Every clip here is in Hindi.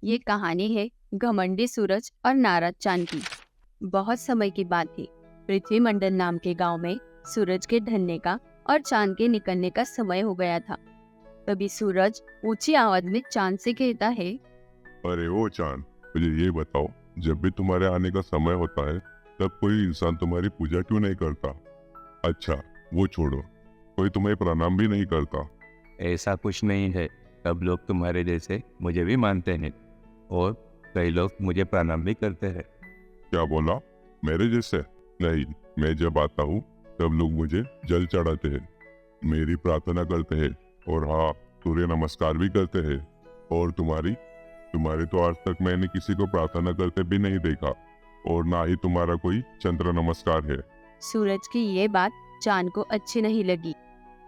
ये कहानी है घमंडी सूरज और नारद चांद की। बहुत समय की बात थी। पृथ्वी मंडल नाम के गांव में सूरज के ढलने का और चांद के निकलने का समय हो गया था। तभी सूरज ऊंची आवाज में चांद से कहता है। अरे ओ चांद, मुझे ये बताओ, जब भी तुम्हारे आने का समय होता है तब कोई इंसान तुम्हारी पूजा क्यों नहीं करता? अच्छा, वो छोड़ो, कोई तुम्हें प्रणाम भी नहीं करता? ऐसा कुछ नहीं है। सब लोग तुम्हारे जैसे मुझे भी मानते हैं और कई लोग मुझे प्रणाम भी करते हैं। क्या बोला? मेरे जैसे? नहीं, मैं जब आता हूँ तब लोग मुझे जल चढ़ाते हैं, मेरी प्रार्थना करते हैं और हाँ, सूर्य नमस्कार भी करते हैं। और तुम्हारी तो आज तक मैंने किसी को प्रार्थना करते भी नहीं देखा, और ना ही तुम्हारा कोई चंद्र नमस्कार है। सूरज की ये बात चांद को अच्छी नहीं लगी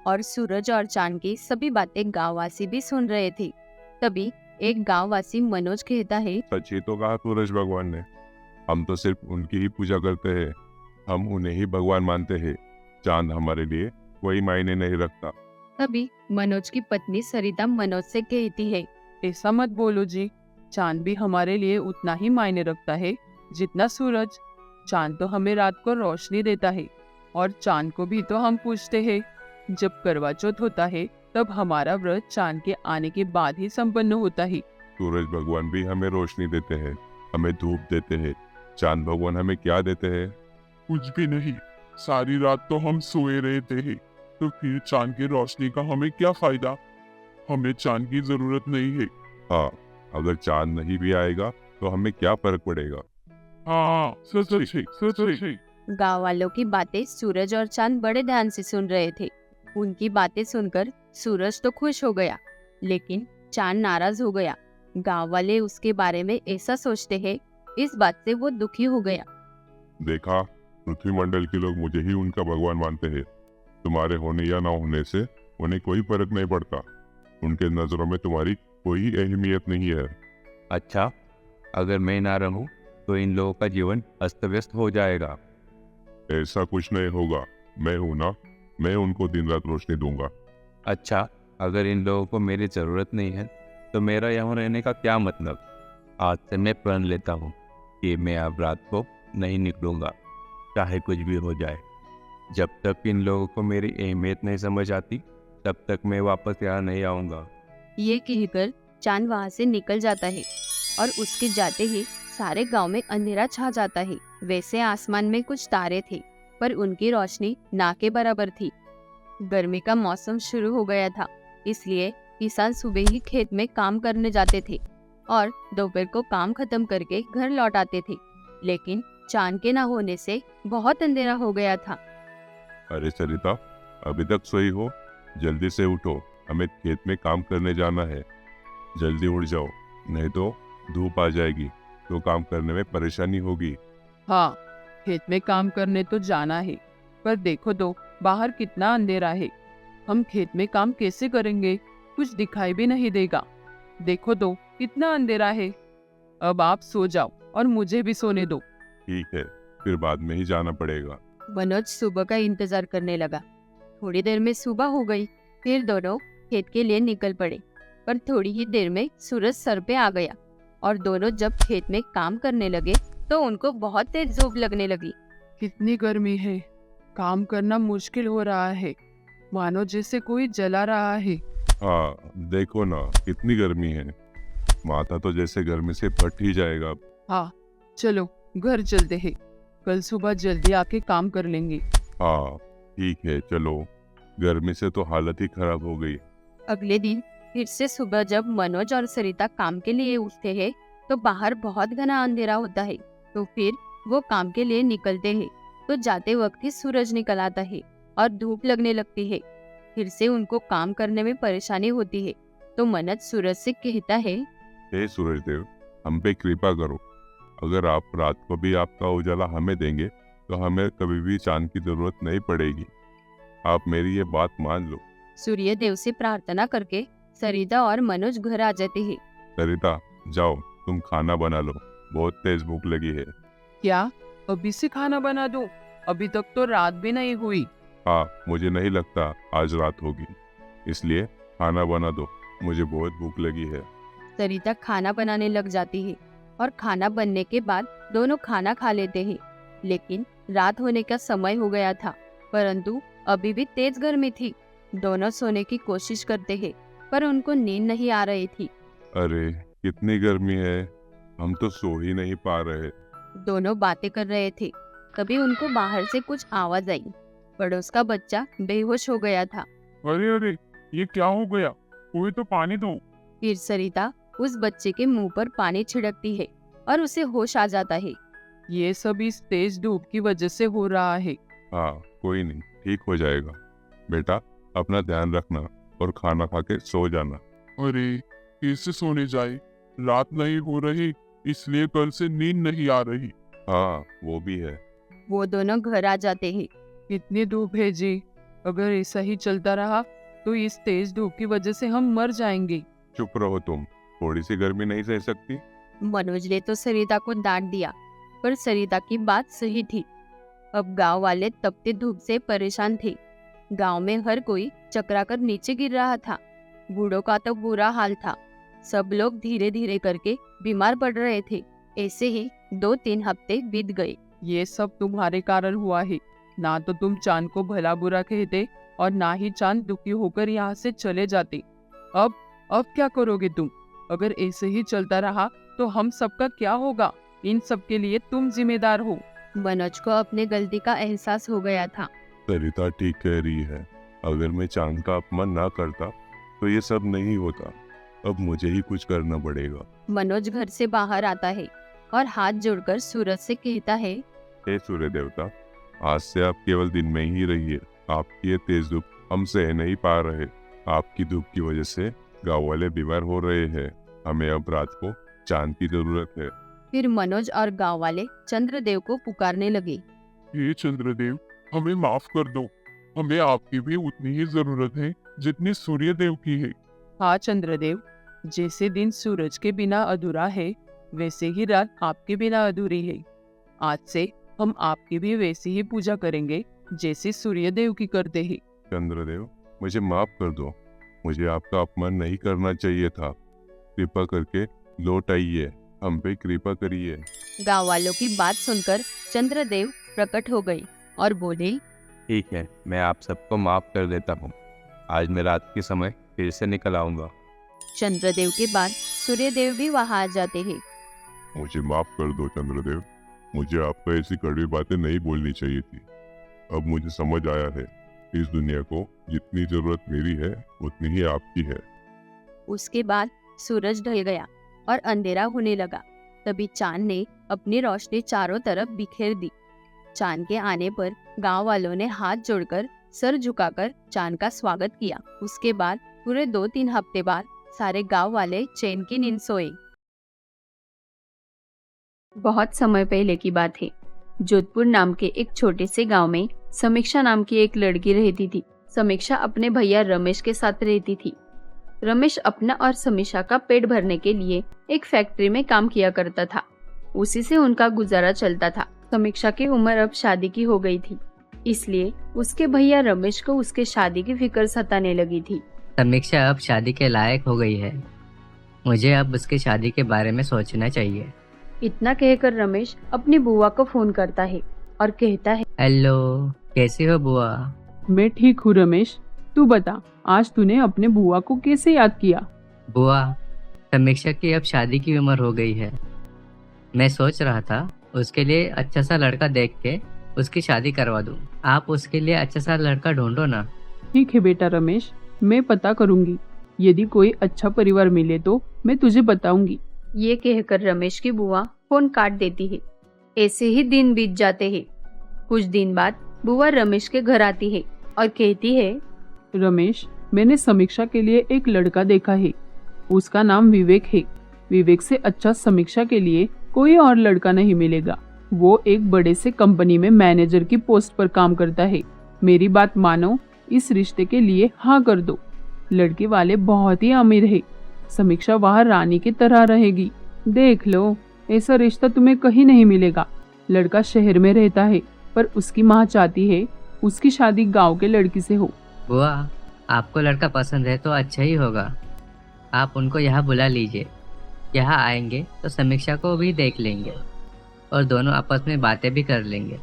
और सूरज और चांद की सभी बातें गांववासी भी सुन रहे थे। तभी एक गांववासी मनोज कहता है। सच ही तो कहा सूरज भगवान ने, हम तो सिर्फ उनकी ही पूजा करते हैं, हम उन्हें ही भगवान मानते हैं। चांद हमारे लिए कोई मायने नहीं रखता। तभी मनोज की पत्नी सरिता मनोज से कहती है। ऐसा मत बोलो जी, चांद भी हमारे लिए उतना ही मायने रखता है जितना सूरज। चांद तो हमें रात को रोशनी देता है और चांद को भी तो हम पूजते हैं। जब करवा चौथ होता है तब हमारा व्रत चांद के आने के बाद ही संपन्न होता है। सूरज भगवान भी हमें रोशनी देते हैं, हमें धूप देते हैं। चांद भगवान हमें क्या देते हैं? कुछ भी नहीं। सारी रात तो हम सोए रहते हैं, तो फिर चांद की रोशनी का हमें क्या फायदा? हमें चांद की जरूरत नहीं है। हाँ, अगर चांद नहीं भी आएगा तो हमें क्या फर्क पड़ेगा? हाँ, सच है, सच है। गांव वालों की बातें सूरज और चांद बड़े ध्यान से सुन रहे थे। उनकी बातें सुनकर सूरज तो खुश हो गया, लेकिन चांद नाराज हो गया। गांव वाले उसके बारे में ऐसा सोचते हैं, इस बात से वो दुखी हो गया। देखा, पृथ्वी मंडल के लोग मुझे ही उनका भगवान मानते हैं। तुम्हारे होने या ना होने से उन्हें कोई फर्क नहीं पड़ता। उनके नजरों में तुम्हारी कोई अहमियत नहीं है। अच्छा, अगर मैं ना रहूं तो इन लोगों का जीवन अस्त व्यस्त हो जाएगा। ऐसा कुछ नहीं होगा, मैं हूं ना, मैं उनको दिन रात रोशनी दूंगा। अच्छा, अगर इन लोगों को मेरी ज़रूरत नहीं है तो मेरा यहाँ रहने का क्या मतलब? आज से मैं प्रण लेता हूँ कि मैं अब रात को नहीं निकलूँगा, चाहे कुछ भी हो जाए। जब तक इन लोगों को मेरी अहमियत नहीं समझ आती तब तक मैं वापस यहाँ नहीं आऊँगा। ये कहकर चांद वहाँ से निकल जाता है और उसके जाते ही सारे गांव में अंधेरा छा जाता है। वैसे आसमान में कुछ तारे थे, पर उनकी रोशनी ना के बराबर थी। गर्मी का मौसम शुरू हो गया था, इसलिए किसान सुबह ही खेत में काम करने जाते थे और दोपहर को काम खत्म करके घर लौट आते थे। लेकिन चांद के ना होने से बहुत अंधेरा हो गया था। अरे सरिता, अभी तक सोई हो? जल्दी से उठो, हमें खेत में काम करने जाना है। जल्दी उठ जाओ, नहीं तो धूप आ जाएगी तो काम करने में परेशानी होगी। हाँ, खेत में काम करने तो जाना है, पर देखो तो बाहर कितना अंधेरा है। हम खेत में काम कैसे करेंगे? कुछ दिखाई भी नहीं देगा। देखो तो कितना अंधेरा है। अब आप सो जाओ और मुझे भी सोने दो। ठीक है, फिर बाद में ही जाना पड़ेगा। मनोज सुबह का इंतजार करने लगा। थोड़ी देर में सुबह हो गई। फिर दोनों खेत के लिए निकल पड़े, पर थोड़ी ही देर में सूरज सर पे आ गया और दोनों जब खेत में काम करने लगे तो उनको बहुत तेज धूप लगने लगी। कितनी गर्मी है, काम करना मुश्किल हो रहा है, मानो जैसे कोई जला रहा है। हाँ, देखो ना कितनी गर्मी है, माथा तो जैसे गर्मी से फट ही जाएगा। हाँ, चलो घर चलते हैं, कल सुबह जल्दी आके काम कर लेंगे। हाँ ठीक है, चलो। गर्मी से तो हालत ही खराब हो गई। अगले दिन फिर से सुबह जब मनोज और सरिता काम के लिए उठते हैं तो बाहर बहुत घना अंधेरा होता है। तो फिर वो काम के लिए निकलते हैं तो जाते वक्त ही सूरज निकल आता है और धूप लगने लगती है। फिर से उनको काम करने में परेशानी होती है। तो मनोज सूरज से कहता है। हे सूरज देव, हम पे कृपा करो। अगर आप रात को भी आपका उजाला हमें देंगे तो हमें कभी भी चांद की जरूरत नहीं पड़ेगी। आप मेरी ये बात मान लो। सूर्य देव से प्रार्थना करके सरिता और मनोज घर आ जाते हैं। सरिता, जाओ तुम खाना बना लो, बहुत तेज भूख लगी है। क्या अभी से खाना बना दूं? अभी तक तो रात भी नहीं हुई। हाँ, मुझे नहीं लगता आज रात होगी, इसलिए खाना बना दो, मुझे बहुत भूख लगी है। सरिता खाना बनाने लग जाती है और खाना बनने के बाद दोनों खाना खा लेते हैं। लेकिन रात होने का समय हो गया था, परंतु अभी भी तेज गर्मी थी। दोनों सोने की कोशिश करते हैं, पर उनको नींद नहीं आ रही थी। अरे कितनी गर्मी है, हम तो सो ही नहीं पा रहे। दोनों बातें कर रहे थे, तभी उनको बाहर से कुछ आवाज आई। पड़ोस का बच्चा बेहोश हो गया था। अरे अरे, ये क्या हो गया? कोई तो पानी दो। फिर सरिता उस बच्चे के मुंह पर पानी छिड़कती है और उसे होश आ जाता है। ये सब इस तेज धूप की वजह से हो रहा है। हाँ कोई नहीं, ठीक हो जाएगा। बेटा अपना ध्यान रखना और खाना खा के सो जाना। अरे कैसे सोने जाए? रात नहीं हो रही, इसलिए कल से नींद नहीं आ रही। हाँ वो भी है। वो दोनों घर आ जाते हैं। कितनी धूप है जी, अगर ऐसा ही चलता रहा तो इस तेज धूप की वजह से हम मर जाएंगे। चुप रहो तुम, थोड़ी सी गर्मी नहीं सह सकती? मनोज ने तो सरिता को डांट दिया, पर सरिता की बात सही थी। अब गांव वाले तपती धूप से परेशान थे। गांव में हर कोई चकराकर नीचे गिर रहा था। बूढ़ों का तो बुरा हाल था। सब लोग धीरे धीरे करके बीमार पड़ रहे थे। ऐसे ही 2-3 हफ्ते बीत गए। ये सब तुम्हारे कारण हुआ है। ना तो तुम चांद को भला बुरा कहते और ना ही चांद दुखी होकर यहाँ से चले जाते। अब क्या करोगे तुम? अगर ऐसे ही चलता रहा तो हम सबका क्या होगा? इन सब के लिए तुम जिम्मेदार हो। मनोज को अपने गलती का एहसास हो गया था। सरिता ठीक कह रही है। अगर मैं चांद का अपमान ना करता तो ये सब नहीं होता। अब मुझे ही कुछ करना पड़ेगा। मनोज घर से बाहर आता है और हाथ जोड़कर सूरज से कहता है, हे सूर्य देवता, आज से आप केवल दिन में ही रहिए। आपकी ये तेज धूप हम सह नहीं पा रहे। आपकी धूप की वजह से गांव वाले बीमार हो रहे हैं। हमें अब रात को चांद की जरूरत है। फिर मनोज और गांव वाले चंद्रदेव को पुकारने लगे। हे चंद्रदेव, हमें माफ कर दो। हमें आपकी भी उतनी ही जरूरत है जितनी सूर्य देव की है। हाँ चंद्रदेव, जैसे दिन सूरज के बिना अधूरा है, वैसे ही रात आपके बिना अधूरी है। आज से हम आपकी भी वैसी ही पूजा करेंगे जैसे सूर्यदेव की करते हैं। चंद्रदेव मुझे माफ कर दो। मुझे आपका अपमान नहीं करना चाहिए था। कृपा करके लौट आइए, हम पे कृपा करिए। गांव वालों की बात सुनकर चंद्रदेव प्रकट हो गए और बोले, ठीक है, मैं आप सबको माफ कर देता हूँ। आज मैं रात के समय फिर से निकल आऊंगा। चंद्रदेव के बाद सूर्यदेव भी वहां आ जाते हैं। मुझे माफ कर दो चंद्रदेव। मुझे आपको ऐसी कड़वी बातें नहीं बोलनी चाहिए थी। अब मुझे समझ आया है, इस दुनिया को जितनी जरूरत मेरी है उतनी ही आपकी है। उसके बाद सूरज ढल गया और अंधेरा होने लगा। तभी चांद ने अपनी रोशनी चारों तरफ बिखेर दी। चांद के आने पर गांव वालों ने हाथ जोड़कर सर झुकाकर चांद का स्वागत किया। उसके बाद पूरे 2-3 हफ्ते बाद सारे गांव वाले चैन की नींद सोए। बहुत समय पहले की बात है। जोधपुर नाम के एक छोटे से गांव में समीक्षा नाम की एक लड़की रहती थी। समीक्षा अपने भैया रमेश के साथ रहती थी। रमेश अपना और समीक्षा का पेट भरने के लिए एक फैक्ट्री में काम किया करता था। उसी से उनका गुजारा चलता था। समीक्षा की उम्र अब शादी की हो गई थी, इसलिए उसके भैया रमेश को उसके शादी की फिक्र सताने लगी थी। समीक्षा अब शादी के लायक हो गई है। मुझे अब उसकी शादी के बारे में सोचना चाहिए। इतना कहकर रमेश अपनी बुआ को फोन करता है और कहता है, हेलो, कैसी हो बुआ? मैं ठीक हूँ रमेश, तू बता, आज तूने अपने बुआ को कैसे याद किया? बुआ, समीक्षा की अब शादी की उम्र हो गई है। मैं सोच रहा था उसके लिए अच्छा सा लड़का देख के उसकी शादी करवा दूं। आप उसके लिए अच्छा सा लड़का ढूंढो ना। ठीक है बेटा रमेश, मैं पता करूंगी। यदि कोई अच्छा परिवार मिले तो मैं तुझे बताऊंगी। ये कहकर रमेश की बुआ फोन काट देती है। ऐसे ही दिन बीत जाते हैं। कुछ दिन बाद बुआ रमेश के घर आती है और कहती है, रमेश, मैंने समीक्षा के लिए एक लड़का देखा है। उसका नाम विवेक है। विवेक से अच्छा समीक्षा के लिए कोई और लड़का नहीं मिलेगा। वो एक बड़े से कंपनी में मैनेजर की पोस्ट पर काम करता है। मेरी बात मानो, इस रिश्ते के लिए हाँ कर दो। लड़के वाले बहुत ही अमीर है। समीक्षा वहाँ रानी की तरह रहेगी। देख लो, ऐसा रिश्ता तुम्हें कहीं नहीं मिलेगा। लड़का शहर में रहता है, पर उसकी माँ चाहती है उसकी शादी गांव के लड़की से हो। बुआ, आपको लड़का पसंद है तो अच्छा ही होगा। आप उनको यहाँ बुला लीजिए। यहाँ आएंगे तो समीक्षा को भी देख लेंगे और दोनों आपस में बातें भी कर लेंगे।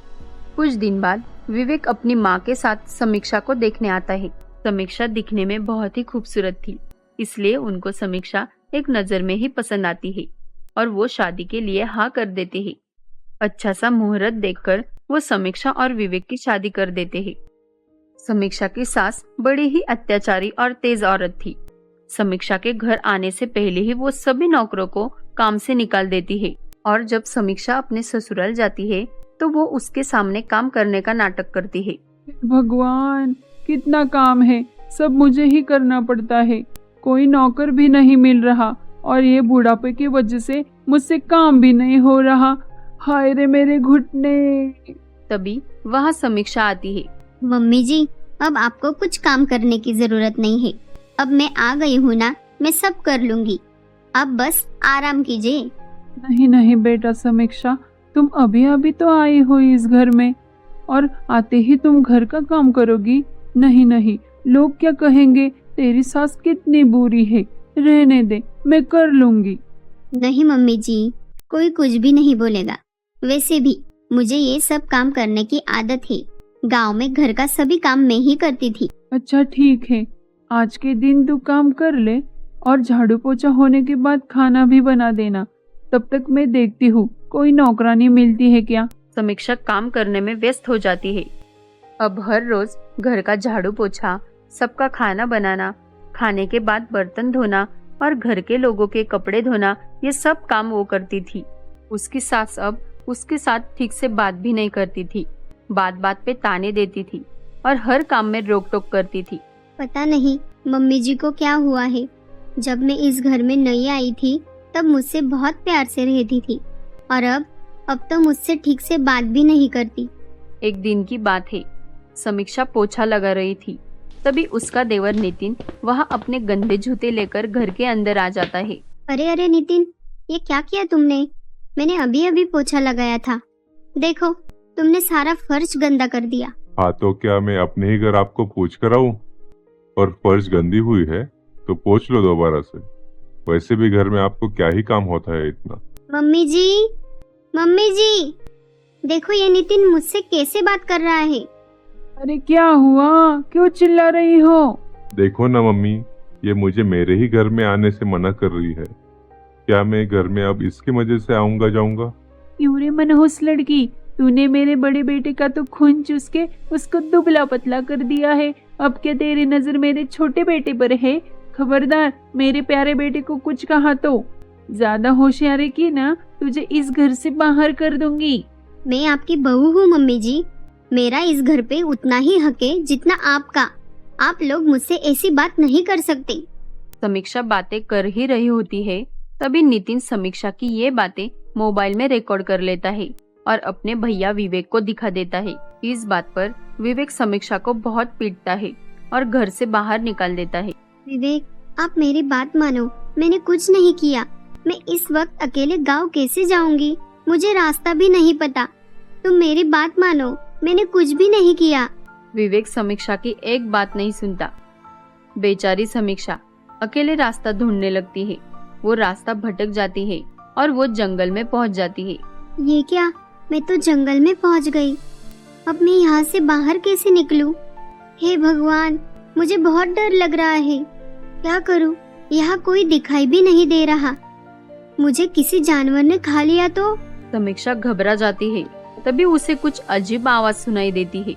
कुछ दिन बाद विवेक अपनी माँ के साथ समीक्षा को देखने आता है। समीक्षा दिखने में बहुत ही खूबसूरत थी, इसलिए उनको समीक्षा एक नजर में ही पसंद आती है और वो शादी के लिए हाँ कर देते हैं। अच्छा सा मुहूर्त देखकर वो समीक्षा और विवेक की शादी कर देते हैं। समीक्षा की सास बड़ी ही अत्याचारी और तेज औरत थी। समीक्षा के घर आने से पहले ही वो सभी नौकरों को काम से निकाल देती है और जब समीक्षा अपने ससुराल जाती है तो वो उसके सामने काम करने का नाटक करती है। भगवान, कितना काम है, सब मुझे ही करना पड़ता है। कोई नौकर भी नहीं मिल रहा और ये बुढ़ापे की वजह से मुझसे काम भी नहीं हो रहा। हाय रे मेरे घुटने। तभी वहाँ समीक्षा आती है। मम्मी जी, अब आपको कुछ काम करने की जरूरत नहीं है। अब मैं आ गई हूँ ना, मैं सब कर लूंगी। आप बस आराम कीजिए। नहीं नहीं बेटा समीक्षा, तुम अभी अभी तो आई हो इस घर में और आते ही तुम घर का काम करोगी? नहीं नहीं, लोग क्या कहेंगे, तेरी सास कितनी बुरी है। रहने दे, मैं कर लूंगी। नहीं मम्मी जी, कोई कुछ भी नहीं बोलेगा। वैसे भी मुझे ये सब काम करने की आदत है। गांव में घर का सभी काम मैं ही करती थी। अच्छा ठीक है, आज के दिन तू काम कर ले और झाड़ू पोछा होने के बाद खाना भी बना देना। तब तक मैं देखती हूँ कोई नौकरानी मिलती है क्या। समीक्षा काम करने में व्यस्त हो जाती है। अब हर रोज घर का झाड़ू पोछा, सबका खाना बनाना, खाने के बाद बर्तन धोना और घर के लोगों के कपड़े धोना, ये सब काम वो करती थी। उसकी सास अब उसके साथ ठीक से बात भी नहीं करती थी, बात बात पे ताने देती थी और हर काम में रोक टोक करती थी। पता नहीं मम्मी जी को क्या हुआ है। जब मैं इस घर में नई आई थी तब मुझसे बहुत प्यार से रहती थी और अब तो मुझसे ठीक से बात भी नहीं करती। एक दिन की बात है, समीक्षा पोछा लगा रही थी। तभी उसका देवर नितिन वहाँ अपने गंदे जूते लेकर घर के अंदर आ जाता है। अरे अरे नितिन, ये क्या किया तुमने? मैंने अभी अभी पोछा लगाया था। देखो, तुमने सारा फर्श गंदा कर दिया। हाँ तो क्या मैं अपने ही घर आपको पोंछ कर आऊं? और फर्श गंदी हुई है तो पोंछ लो दोबारा से। वैसे भी घर में आपको क्या ही काम होता है इतना। मम्मी जी, देखो ये नितिन मुझसे कैसे बात कर रहा है। अरे क्या हुआ, क्यों चिल्ला रही हो? देखो ना मम्मी, ये मुझे मेरे ही घर में आने से मना कर रही है। क्या मैं घर में अब इसकी वजह से आऊंगा जाऊंगा? क्यों रे मनहूस लड़की, तूने मेरे बड़े बेटे का तो खून चूस के उसको दुबला पतला कर दिया है। अब क्या तेरी नजर मेरे छोटे बेटे पर है? खबरदार, मेरे प्यारे बेटे को कुछ कहा तो ज्यादा होशियारी की ना, तुझे इस घर से बाहर कर दूंगी। मैं आपकी बहू हूँ मम्मी जी। मेरा इस घर पे उतना ही हक है जितना आपका। आप लोग मुझसे ऐसी बात नहीं कर सकते। समीक्षा बातें कर ही रही होती है, तभी नितिन समीक्षा की ये बातें मोबाइल में रिकॉर्ड कर लेता है और अपने भैया विवेक को दिखा देता है। इस बात पर विवेक समीक्षा को बहुत पीटता है और घर से बाहर निकाल देता है। विवेक, आप मेरी बात मानो, मैंने कुछ नहीं किया। मैं इस वक्त अकेले गांव कैसे जाऊंगी? मुझे रास्ता भी नहीं पता। तुम मेरी बात मानो, मैंने कुछ भी नहीं किया। विवेक समीक्षा की एक बात नहीं सुनता। बेचारी समीक्षा अकेले रास्ता ढूंढने लगती है। वो रास्ता भटक जाती है और वो जंगल में पहुंच जाती है। ये क्या, मैं तो जंगल में पहुंच गई। अब मैं यहाँ से बाहर कैसे निकलूं? हे भगवान, मुझे बहुत डर लग रहा है। क्या करूं? यहाँ कोई दिखाई भी नहीं दे रहा। मुझे किसी जानवर ने खा लिया तो? समीक्षा घबरा जाती है। तभी उसे कुछ अजीब आवाज सुनाई देती है।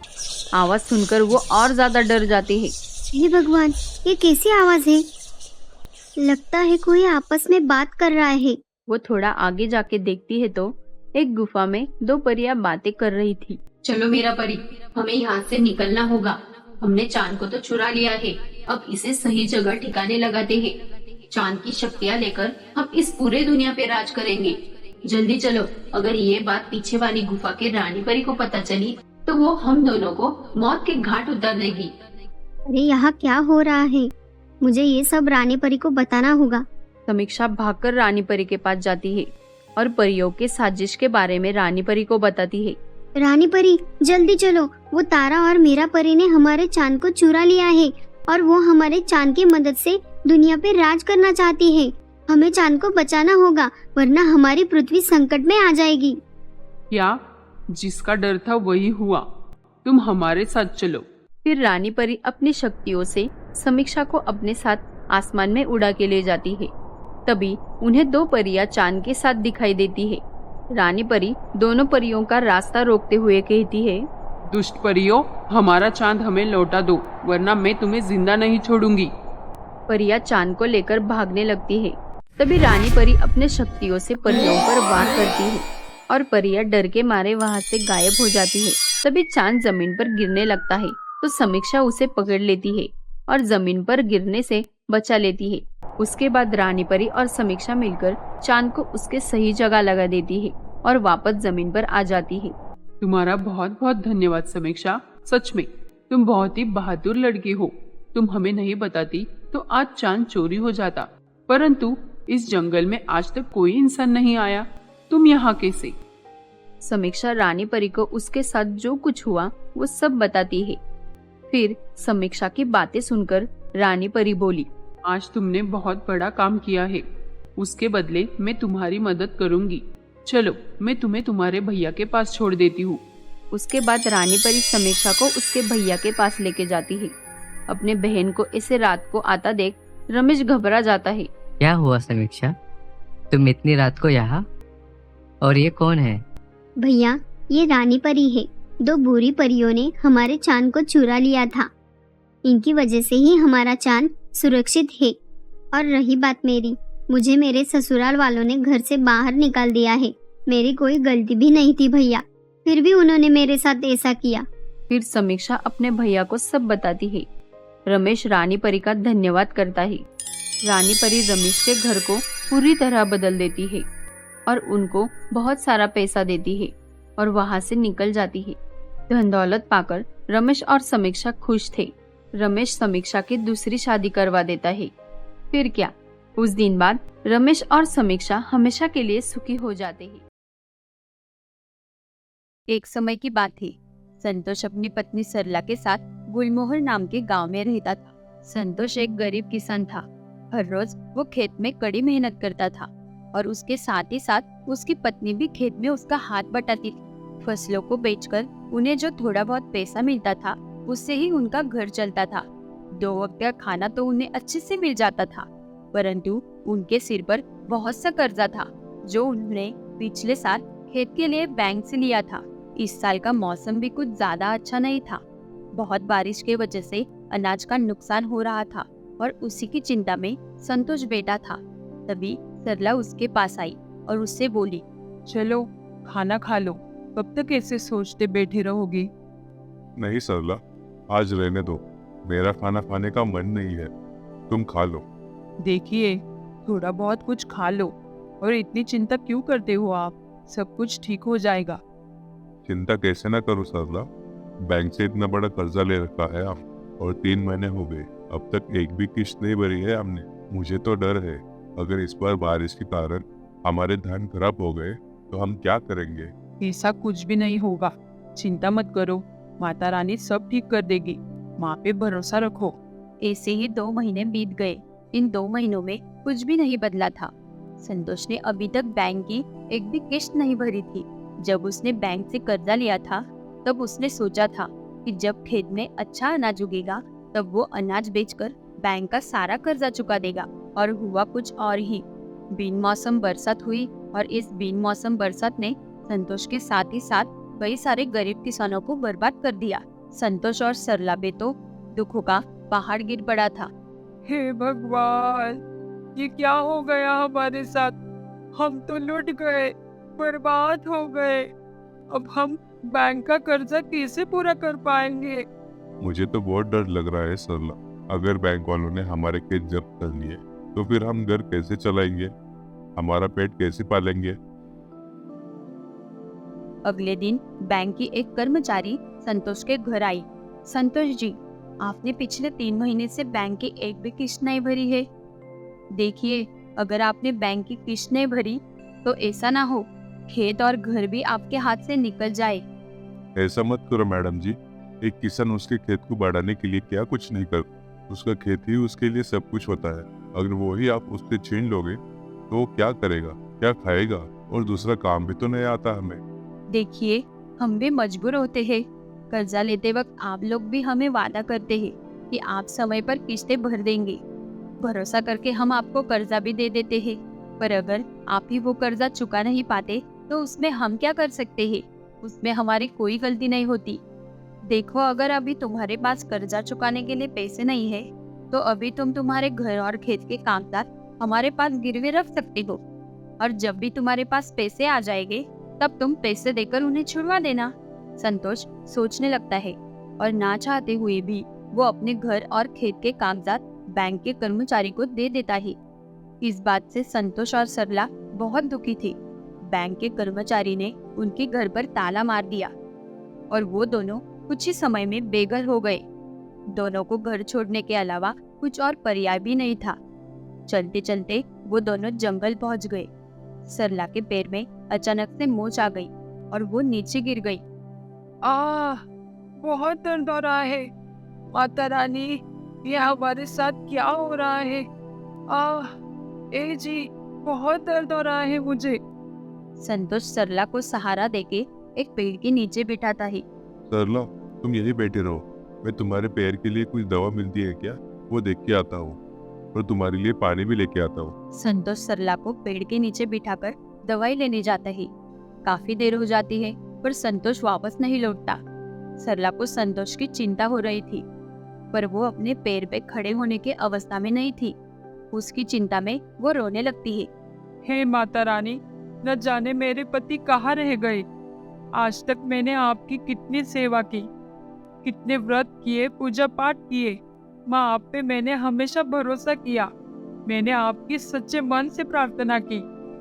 आवाज सुनकर वो और ज्यादा डर जाती है। हे भगवान, ये कैसी आवाज है? लगता है कोई आपस में बात कर रहा है। वो थोड़ा आगे जाके देखती है तो एक गुफा में दो परियां बातें कर रही थी। चलो मेरा परी, हमें यहाँ से निकलना होगा। हमने चांद को तो चुरा लिया है, अब इसे सही जगह ठिकाने लगाते हैं। चांद की शक्तियाँ लेकर हम इस पूरे दुनिया पे राज करेंगे। जल्दी चलो, अगर ये बात पीछे वाली गुफा के रानी परी को पता चली तो वो हम दोनों को मौत के घाट उतार देगी। अरे यहाँ क्या हो रहा है? मुझे ये सब रानी परी को बताना होगा। समीक्षा भागकर रानी परी के पास जाती है और परियों के साजिश के बारे में रानी परी को बताती है। रानी परी, जल्दी चलो, वो तारा और मीरा परी ने हमारे चांद को चुरा लिया है और वो हमारे चांद की मदद से दुनिया पे राज करना चाहती है। हमें चांद को बचाना होगा, वरना हमारी पृथ्वी संकट में आ जाएगी। क्या? जिसका डर था वही हुआ। तुम हमारे साथ चलो। फिर रानी परी अपनी शक्तियों से समीक्षा को अपने साथ आसमान में उड़ा के ले जाती है। तभी उन्हें दो परियां चांद के साथ दिखाई देती है। रानी परी दोनों परियों का रास्ता रोकते हुए कहती है, दुष्ट परियों, हमारा चांद हमें लौटा दो, वरना मैं तुम्हें जिंदा नहीं छोड़ूंगी। परियां चांद को लेकर भागने लगती है। तभी रानी परी अपने शक्तियों से परियों पर वार करती है और परियां डर के मारे वहां से गायब हो जाती है। तभी चांद जमीन पर गिरने लगता है तो समीक्षा उसे पकड़ लेती है और जमीन पर गिरने से बचा लेती है। उसके बाद रानी परी और समीक्षा मिलकर चांद को उसके सही जगह लगा देती है और वापस जमीन पर आ जाती है। तुम्हारा बहुत बहुत धन्यवाद समीक्षा। सच में तुम बहुत ही बहादुर लड़की हो। तुम हमें नहीं बताती तो आज चांद चोरी हो जाता, परंतु इस जंगल में आज तक कोई इंसान नहीं आया। तुम यहाँ कैसे? समीक्षा रानी परी को उसके साथ जो कुछ हुआ वो सब बताती है। फिर समीक्षा की बातें सुनकर रानी परी बोली, आज तुमने बहुत बड़ा काम किया है, उसके बदले मैं तुम्हारी मदद करूंगी। चलो, मैं तुम्हें तुम्हारे भैया के पास छोड़ देती हूँ। उसके बाद रानी परी समीक्षा को उसके भैया के पास लेके जाती है। अपने बहन को ऐसे रात को आता देख रमेश घबरा जाता है। क्या हुआ समीक्षा, तुम इतनी रात को यहाँ? और ये कौन है? भैया, ये रानी परी है। दो बुरी परियों ने हमारे चांद को चुरा लिया था। इनकी वजह से ही हमारा चांद सुरक्षित है। और रही बात मेरी, मुझे मेरे ससुराल वालों ने घर से बाहर निकाल दिया है। मेरी कोई गलती भी नहीं थी भैया, फिर भी उन्होंने मेरे साथ ऐसा किया। फिर समीक्षा अपने भैया को सब बताती है। रमेश रानी परी का धन्यवाद करता है। रानी परी रमेश के घर को पूरी तरह बदल देती है और उनको बहुत सारा पैसा देती है और वहां से निकल जाती है। धन दौलत पाकर रमेश और समीक्षा खुश थे। रमेश समीक्षा की दूसरी शादी करवा देता है। फिर क्या, उस दिन बाद रमेश और समीक्षा हमेशा के लिए सुखी हो जाते हैं। एक समय की बात थी। संतोष अपनी पत्नी सरला के साथ गुलमोहर नाम के गांव में रहता था। संतोष एक गरीब किसान था। हर रोज वो खेत में कड़ी मेहनत करता था और उसके साथ ही साथ उसकी पत्नी भी खेत में उसका हाथ बटाती थी। फसलों को बेचकर उन्हें जो थोड़ा बहुत पैसा मिलता था उससे ही उनका घर चलता था। 2 वक्त का खाना तो उन्हें अच्छे से मिल जाता था, परंतु उनके सिर पर बहुत सा कर्जा था जो उन्होंने पिछले साल खेत के लिए बैंक से लिया था। इस साल का मौसम भी कुछ ज्यादा अच्छा नहीं था। बहुत बारिश के वजह से अनाज का नुकसान हो रहा था और उसी की चिंता में संतोष बैठा था। तभी सरला उसके पास आई और उससे बोली, चलो खाना खा लो, कब तक ऐसे सोचते बैठे रहोगी? नहीं सरला, आज रहने दो, मेरा खाना खाने का मन नहीं है, तुम खा लो। देखिए, थोड़ा बहुत कुछ खा लो और इतनी चिंता क्यों करते हो आप? सब कुछ ठीक हो जाएगा। चिंता कैसे ना करूं सरला, बैंक से इतना बड़ा कर्जा ले रखा है आप और 3 महीने हो गए, अब तक एक भी किस्त नहीं भरी है हमने। मुझे तो डर है, अगर इस बार बारिश के कारण हमारे धान खराब हो गए तो हम क्या करेंगे? ऐसा कुछ भी नहीं होगा, चिंता मत करो, माता रानी सब ठीक कर देगी। माँ पे भरोसा रखो। ऐसे ही 2 महीने बीत गए। इन 2 महीनों में कुछ भी नहीं बदला था। संतोष ने अभी तक बैंक की एक भी किस्त नहीं भरी थी। जब उसने बैंक से कर्जा लिया था तब उसने सोचा था कि जब खेत में अच्छा अनाज उगेगा तब वो अनाज बेचकर बैंक का सारा कर्जा चुका देगा। और हुआ कुछ और ही। बिन मौसम बरसात हुई और इस बिन मौसम बरसात ने संतोष के साथ ही साथ कई सारे गरीब किसानों को बर्बाद कर दिया। संतोष और सरला पे तो दुखों का पहाड़ गिर पड़ा था। हे भगवान, ये क्या हो गया हमारे साथ? हम तो लुट गए, बर्बाद हो गए। अब हम बैंक का कर्जा कैसे पूरा कर पाएंगे? मुझे तो बहुत डर लग रहा है सरला, अगर बैंक वालों ने हमारे खेत जब्त कर लिए तो फिर हम घर कैसे चलाएंगे, हमारा पेट कैसे पालेंगे? अगले दिन बैंक की एक कर्मचारी संतोष के घर आई। संतोष जी, आपने पिछले 3 महीने से बैंक की एक भी किस्त नहीं भरी है। देखिए, अगर आपने बैंक की किस्त नहीं भरी तो ऐसा ना हो खेत और घर भी आपके हाथ से निकल जाए। ऐसा मत करो मैडम जी, एक किसान उसके खेत को बढ़ाने के लिए क्या कुछ नहीं कर, उसका खेत ही उसके लिए सब कुछ होता है। अगर वो ही आप उससे छीन लोगे तो वो क्या करेगा, क्या खाएगा, और दूसरा काम भी तो नहीं आता हमें। देखिए, हम भी मजबूर होते हैं। कर्जा लेते वक्त आप लोग भी हमें वादा करते हैं कि आप समय पर किस्तें भर देंगे। भरोसा करके हम आपको कर्जा भी दे देते हैं, पर अगर आप ही वो कर्जा चुका नहीं पाते तो उसमें हम क्या कर सकते हैं? उसमें हमारी कोई गलती नहीं होती। देखो, अगर अभी तुम्हारे पास कर्जा चुकाने के लिए पैसे नहीं है तो अभी तुम तुम्हारे घर और खेत के कागजात हमारे पास गिरवे रख सकते हो, और जब भी तुम्हारे पास पैसे आ जाएंगे तब तुम पैसे देकर उन्हें छुड़वा देना। संतोष सोचने लगता है और ना चाहते हुए भी वो अपने घर और खेत के कागजात बैंक के कर्मचारी को दे देता है। इस बात से संतोष और सरला बहुत दुखी थे। बैंक के कर्मचारी ने उनके घर पर ताला मार दिया और वो दोनों कुछ ही समय में बेघर हो गए। दोनों को घर छोड़ने के अलावा कुछ और पर्याय भी नहीं था। चलते चलते वो दोनों जंगल पहुंच गए। सरला के पैर में अचानक से मोच आ गई और वो नीचे गिर गई। बहुत दर्द हो रहा है। माता रानी, ये हमारे साथ क्या हो रहा है? ए जी, बहुत दर्द हो रहा है मुझे। संतोष सरला को सहारा देके एक पेड़ के नीचे बिठाता है। सरला, तुम यही बैठे रहो, मैं तुम्हारे पैर के लिए कुछ दवा मिलती है क्या, वो देख के आता हूँ, और तुम्हारे लिए पानी भी लेके आता हूँ। संतोष सरला को पेड़ के नीचे बिठाकर दवाई लेने जाता है। काफी देर हो जाती है पर संतोष वापस नहीं लौटता। सरला को संतोष की चिंता हो रही थी, पर वो अपने पैर पे खड़े होने की अवस्था में नहीं थी। उसकी चिंता में वो रोने लगती है। हे माता रानी, न जाने मेरे पति कहाँ रह गए। आज तक मैंने आपकी कितनी सेवा की, कितने व्रत किए, पूजा पाठ किए। माँ, आप पे मैंने हमेशा भरोसा किया। मैंने आपकी सच्चे मन से प्रार्थना की,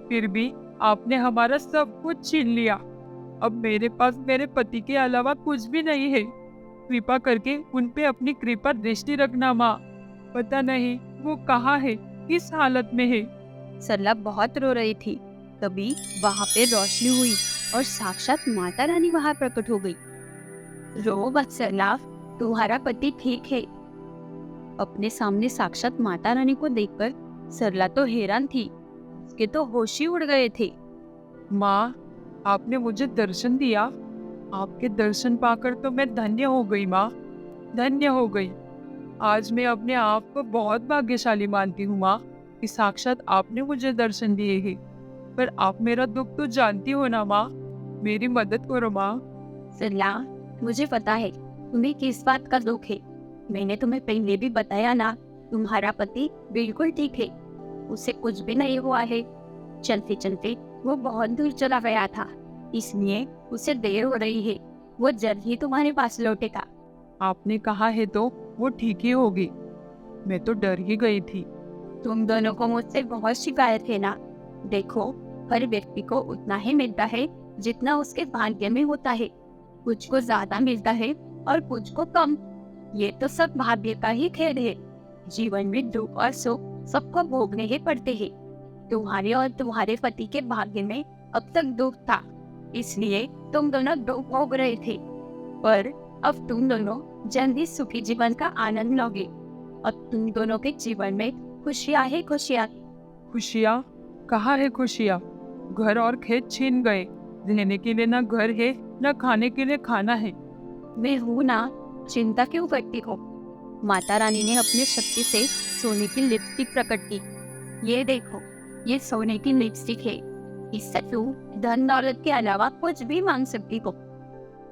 फिर भी आपने हमारा सब कुछ छीन लिया। अब मेरे पास मेरे पति के अलावा कुछ भी नहीं है। कृपा करके उन पे अपनी कृपा दृष्टि रखना माँ। पता नहीं वो कहाँ है, किस हालत में है। सरला बहुत रो रही थी। तभी वहाँ पे रोशनी हुई और साक्षात माता रानी वहाँ प्रकट हो गई। रो मत सरला, तुम्हारा पति ठीक है। अपने सामने साक्षात माता रानी को देखकर सरला तो हैरान थी। उसके तो होश ही उड़ गए थे। माँ, आपने मुझे दर्शन दिया। आपके दर्शन पाकर तो मैं धन्य हो गई माँ, धन्य हो गई। आज मैं अपने आप को बहुत भाग्यशाली मानती हूँ माँ कि साक्षात आपने मुझे दर्शन दिए हैं। पर आप मेरा दुख तो जानती हो ना माँ, मेरी मदद करो माँ। सरला, मुझे पता है तुम्हें किस बात का दुख है। मैंने तुम्हें पहले भी बताया ना, तुम्हारा पति बिल्कुल ठीक है, उसे कुछ भी नहीं हुआ है। चलते चलते वो बहुत दूर चला गया था, इसलिए उसे देर हो रही है। वो जल्द ही तुम्हारे पास लौटेगा। आपने कहा है तो वो ठीक ही होगी। मैं तो डर ही गई थी। तुम दोनों को मुझसे बहुत शिकायत है ना। देखो, हर व्यक्ति को उतना ही मिलता है जितना उसके भाग्य में होता है। कुछ को ज्यादा मिलता है और कुछ को कम। ये तो सब भाग्य का ही खेल है। जीवन में दुख और सुख सबको भोगने ही पड़ते हैं। तुम्हारे और तुम्हारे पति के भाग्य में अब तक दुख था, इसलिए तुम दोनों दुख भोग रहे थे। पर अब तुम दोनों जल्द ही सुखी जीवन का आनंद लोगे। अब तुम दोनों के जीवन में खुशियाँ ही खुशियाँ। खुशियाँ? कहाँ है खुशियाँ? घर और खेत छीन गए। रहने के लिए ना घर है, ना खाने के लिए खाना है। मैं हूँ ना, चिंता क्यों करती हो? माता रानी ने अपनी शक्ति से सोने की लिपस्टिक प्रकट की। ये देखो, ये सोने की लिपस्टिक है। इससे तुम धन दौलत के अलावा कुछ भी मांग सकती हो।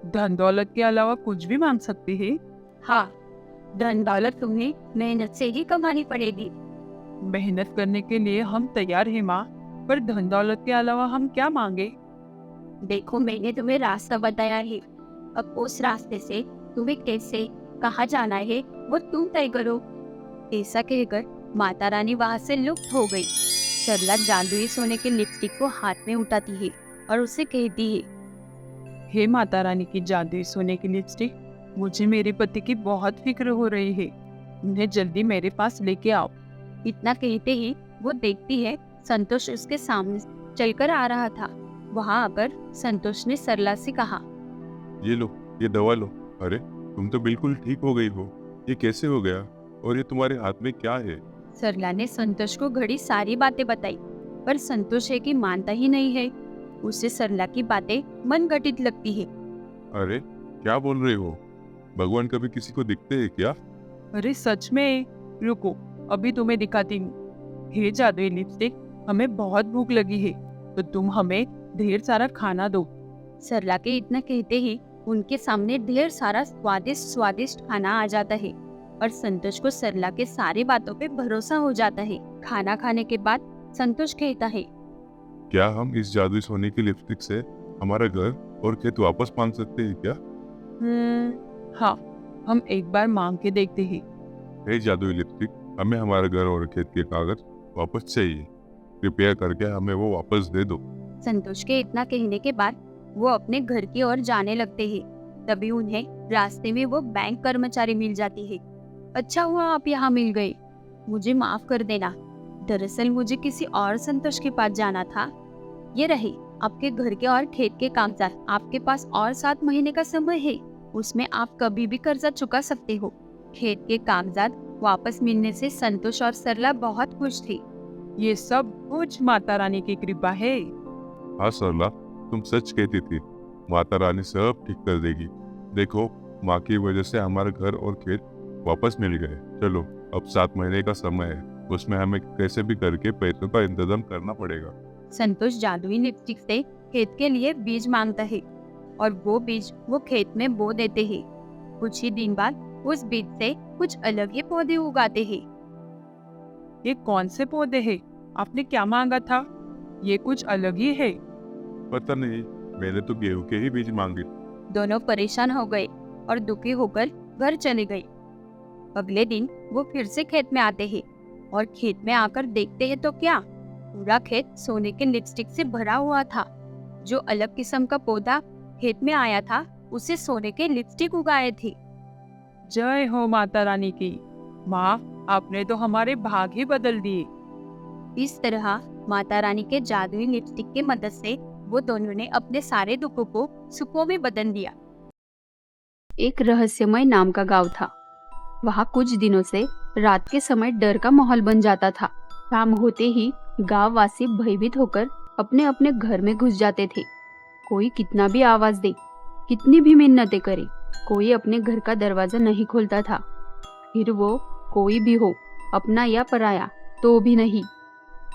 धन दौलत के अलावा कुछ भी मांग सकती है? हाँ, धन दौलत तुम्हें मेहनत से ही कमानी पड़ेगी। मेहनत करने के लिए हम तैयार हैं माँ, पर धन दौलत के अलावा हम क्या मांगे? देखो, मैंने तुम्हें रास्ता बताया है। अब उस रास्ते से तुम्हें कैसे कहाँ जाना है वो तुम तय करो। ऐसा कहकर माता रानी वहाँ से लुप्त हो गई। सरला जादुई सोने के लिपस्टिक को हाथ में उठाती है और उसे कहती है, हे माता रानी की जादुई सोने की लिपस्टिक, मुझे मेरे पति की बहुत फिक्र हो रही है। उन्हें जल्दी मेरे पास लेके आओ। इतना कहते ही वो देखती है संतोष उसके सामने चलकर आ रहा था। वहाँ आकर संतोष ने सरला से कहा, ये लो, ये दवा लो। अरे, तुम तो बिल्कुल ठीक हो गई हो। ये कैसे हो गया, और ये तुम्हारे हाथ में क्या है? सरला ने संतोष को घड़ी सारी बातें बताई। पर संतोष है कि मानता ही नहीं है। उसे सरला की बातें मन घटित लगती है। अरे क्या बोल रहे हो? भगवान कभी किसी को दिखते हैं क्या? अरे सच में? रुको, अभी तुम्हें दिखाती हूँ। हे जादुई लिपस्टिक, हमें बहुत भूख लगी है, तो तुम हमें ढेर सारा खाना दो। सरला के इतना कहते ही उनके सामने ढेर सारा स्वादिष्ट स्वादिष्ट खाना आ जाता है और संतोष को सरला के सारी बातों पे भरोसा हो जाता है। खाना खाने के बाद संतोष कहता है, क्या हम इस जादुई सोने की लिपस्टिक से हमारा घर और खेत वापस मान सकते हैं क्या? हाँ, हम एक बार मांग के देखते हैं। हे जादुई लिपस्टिक, हमें हमारा घर और खेत के कागज वापस चाहिए। कृपया करके हमें वो वापस दे दो। संतोष के इतना कहने के बाद वो अपने घर की ओर जाने लगते हैं। तभी उन्हें रास्ते में वो बैंक कर्मचारी मिल जाती है। अच्छा हुआ आप यहाँ मिल गए, मुझे माफ कर देना। दरअसल मुझे किसी और संतोष के पास जाना था। ये रहे आपके घर के और खेत के कागजात। आपके पास और 7 महीने का समय है, उसमें आप कभी भी कर्जा चुका सकते हो। खेत के कागजात वापस मिलने से संतोष और सरला बहुत खुश थी। ये सब कुछ माता रानी की कृपा है। हाँ सरला, तुम सच कहती थी। माता रानी सब ठीक कर देगी। देखो, माँ की वजह से हमारा घर और खेत वापस मिल गए। चलो, अब 7 महीने का समय है, उसमें हमें कैसे भी करके पैसों का इंतजाम करना पड़ेगा। संतोष जादुई लिपस्टिक से खेत के लिए बीज मांगता है और वो बीज वो खेत में बो देते हैं। कुछ ही दिन बाद उस बीज से कुछ अलग ही पौधे उगाते हैं। ये कौन से पौधे हैं? आपने क्या मांगा था? ये कुछ अलग ही है। पता नहीं, मैंने तो गेहूं के ही बीज मांगे। दोनों परेशान हो गए और दुखी होकर घर चले गए। अगले दिन वो फिर से खेत में आते हैं और खेत में आकर देखते हैं तो क्या, पूरा खेत सोने के लिपस्टिक से भरा हुआ था। जो अलग किस्म का पौधा खेत में आया था, उसे सोने के लिपस्टिक उगाए थे। जय हो माता रानी की। माँ, आपने तो हमारे भाग ही बदल दिए। इस तरह माता रानी के जादुई लिपस्टिक की मदद से वो दोनों ने अपने सारे दुखों को सुखों में बदल दिया। एक रहस्यमय नाम का गांव था। वहाँ कुछ दिनों से रात के समय डर का माहौल बन जाता था। शाम होते ही गांव वासी भयभीत होकर अपने अपने घर में घुस जाते थे। कोई कितना भी आवाज दे, कितनी भी मिन्नतें करे, कोई अपने घर का दरवाजा नहीं खोलता था। फिर वो कोई भी हो, अपना या पराया, तो भी नहीं।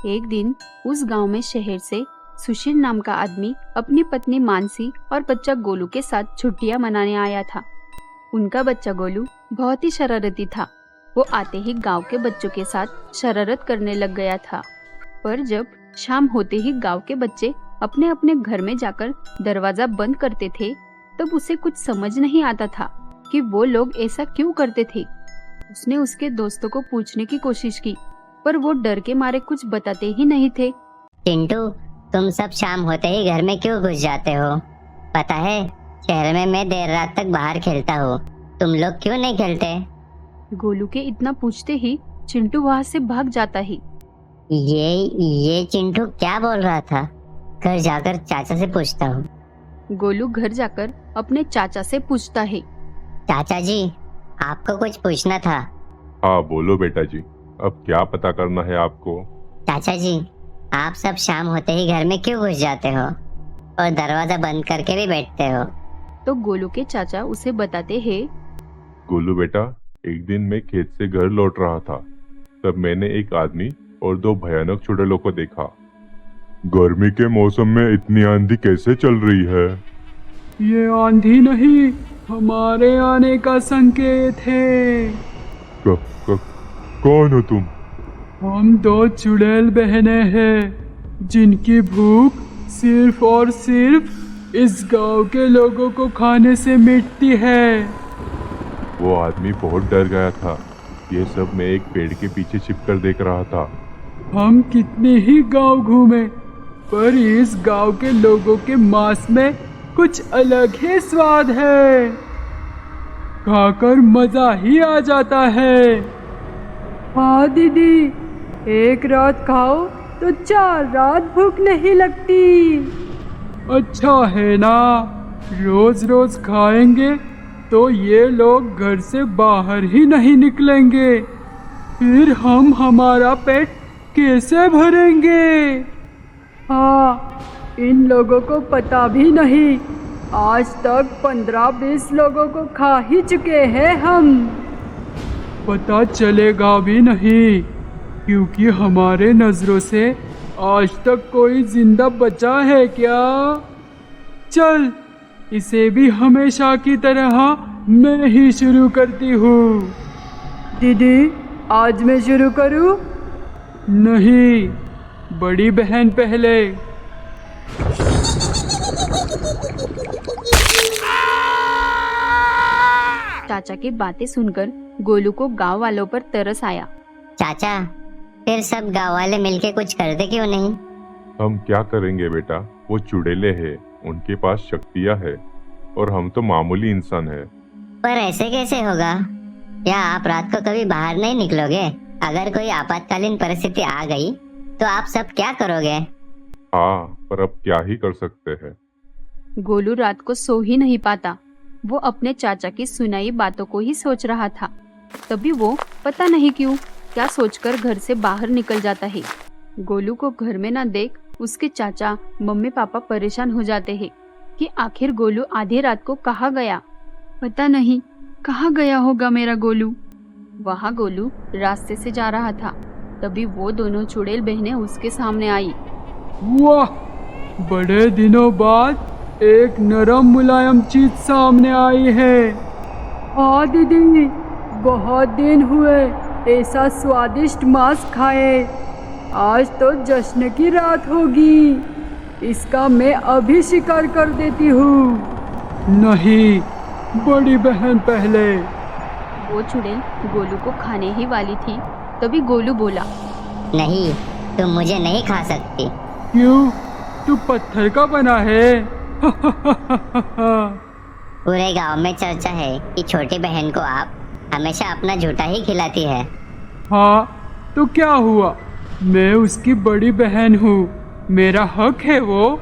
एक दिन उस गांव में शहर से सुशील नाम का आदमी अपनी पत्नी मानसी और बच्चा गोलू के साथ छुट्टियां मनाने आया था। उनका बच्चा गोलू बहुत ही शरारती था। वो आते ही गांव के बच्चों के साथ शरारत करने लग गया था। पर जब शाम होते ही गांव के बच्चे अपने अपने घर में जाकर दरवाजा बंद करते थे, तब उसे कुछ समझ नहीं आता था कि वो लोग ऐसा क्यों करते थे। उसने उसके दोस्तों को पूछने की कोशिश की, पर वो डर के मारे कुछ बताते ही नहीं थे। चिंटू, तुम सब शाम होते ही घर में क्यों घुस जाते हो? पता है, शहर में मैं देर रात तक बाहर खेलता हूँ, तुम लोग क्यों नहीं खेलते? गोलू के इतना पूछते ही चिंटू वहाँ से भाग जाता ही। ये चिंटू क्या बोल रहा था? घर जाकर चाचा से पूछता हूँ। गोलू घर जाकर अपने चाचा से पूछता है। चाचा जी, आपको कुछ पूछना था। हाँ बोलो बेटा जी, अब क्या पता करना है आपको? चाचा जी, आप सब शाम होते ही घर में क्यों घुस जाते हो और दरवाजा बंद करके भी बैठते हो? तो गोलू के चाचा उसे बताते हैं। गोलू बेटा, एक दिन मैं खेत से घर लौट रहा था, तब मैंने एक आदमी और 2 भयानक चुड़ैलों को देखा। गर्मी के मौसम में इतनी आंधी कैसे चल रही है? ये आंधी नहीं, हमारे आने का संकेत है। कौन हो तुम? हम 2 चुड़ैल बहनें हैं, जिनकी भूख सिर्फ और सिर्फ इस गांव के लोगों को खाने से मिटती है। वो आदमी बहुत डर गया था। ये सब मैं एक पेड़ के पीछे छिपकर देख रहा था। हम कितने ही गांव घूमे, पर इस गांव के लोगों के मांस में कुछ अलग ही स्वाद है। खाकर मजा ही आ जाता है। हाँ दीदी, एक रात खाओ तो 4 रात भूख नहीं लगती। अच्छा है ना, रोज रोज खाएंगे तो ये लोग घर से बाहर ही नहीं निकलेंगे। फिर हम हमारा पेट कैसे भरेंगे? हाँ, इन लोगों को पता भी नहीं। आज तक 15-20 लोगों को खा ही चुके हैं हम। पता चलेगा भी नहीं, क्योंकि हमारे नजरों से आज तक कोई जिंदा बचा है क्या? चल, इसे भी हमेशा की तरह मैं ही शुरू करती हूँ। दीदी, आज मैं शुरू करूँ? नहीं, बड़ी बहन पहले। चाचा की बातें सुनकर गोलू को गांव वालों पर तरस आया। चाचा, फिर सब गांव वाले मिलके कुछ करते क्यों नहीं? हम क्या करेंगे बेटा, वो चुड़ैले हैं, उनके पास शक्तियाँ है और हम तो मामूली इंसान है। पर ऐसे कैसे होगा? क्या आप रात को कभी बाहर नहीं निकलोगे? अगर कोई आपातकालीन परिस्थिति आ गई तो आप सब क्या करोगे? हाँ, पर अब क्या ही कर सकते हैं। गोलू रात को सो ही नहीं पाता। वो अपने चाचा की सुनाई बातों को ही सोच रहा था। तभी वो पता नहीं क्यों क्या सोचकर घर से बाहर निकल जाता है। गोलू को घर में न देख उसके चाचा मम्मी पापा परेशान हो जाते हैं कि आखिर गोलू आधी रात को कहाँ गया। पता नहीं कहाँ गया होगा मेरा गोलू। वहाँ गोलू रास्ते से जा रहा था। तभी वो दोनों चुड़ैल बहनें उसके सामने आई। वाह, बड़े दिनों बाद एक नरम मुलायम चीज सामने आई है। हाँ दीदी, बहुत दिन हुए ऐसा स्वादिष्ट मांस खाए। आज तो जश्न की रात होगी। इसका मैं अभी शिकार कर देती हूँ। नहीं, बड़ी बहन पहले। वो चुड़ैल गोलू को खाने ही वाली थी। तभी गोलू बोला, नहीं, तुम मुझे नहीं खा सकती। क्यों? तू पत्थर का बना है? पूरे गांव में चर्चा है कि छोटी बहन को आप हमेशा अपना झूठा ही खिलाती है। हाँ, तो क्या हुआ? मैं उसकी बड़ी बहन हूँ, मेरा हक है। वो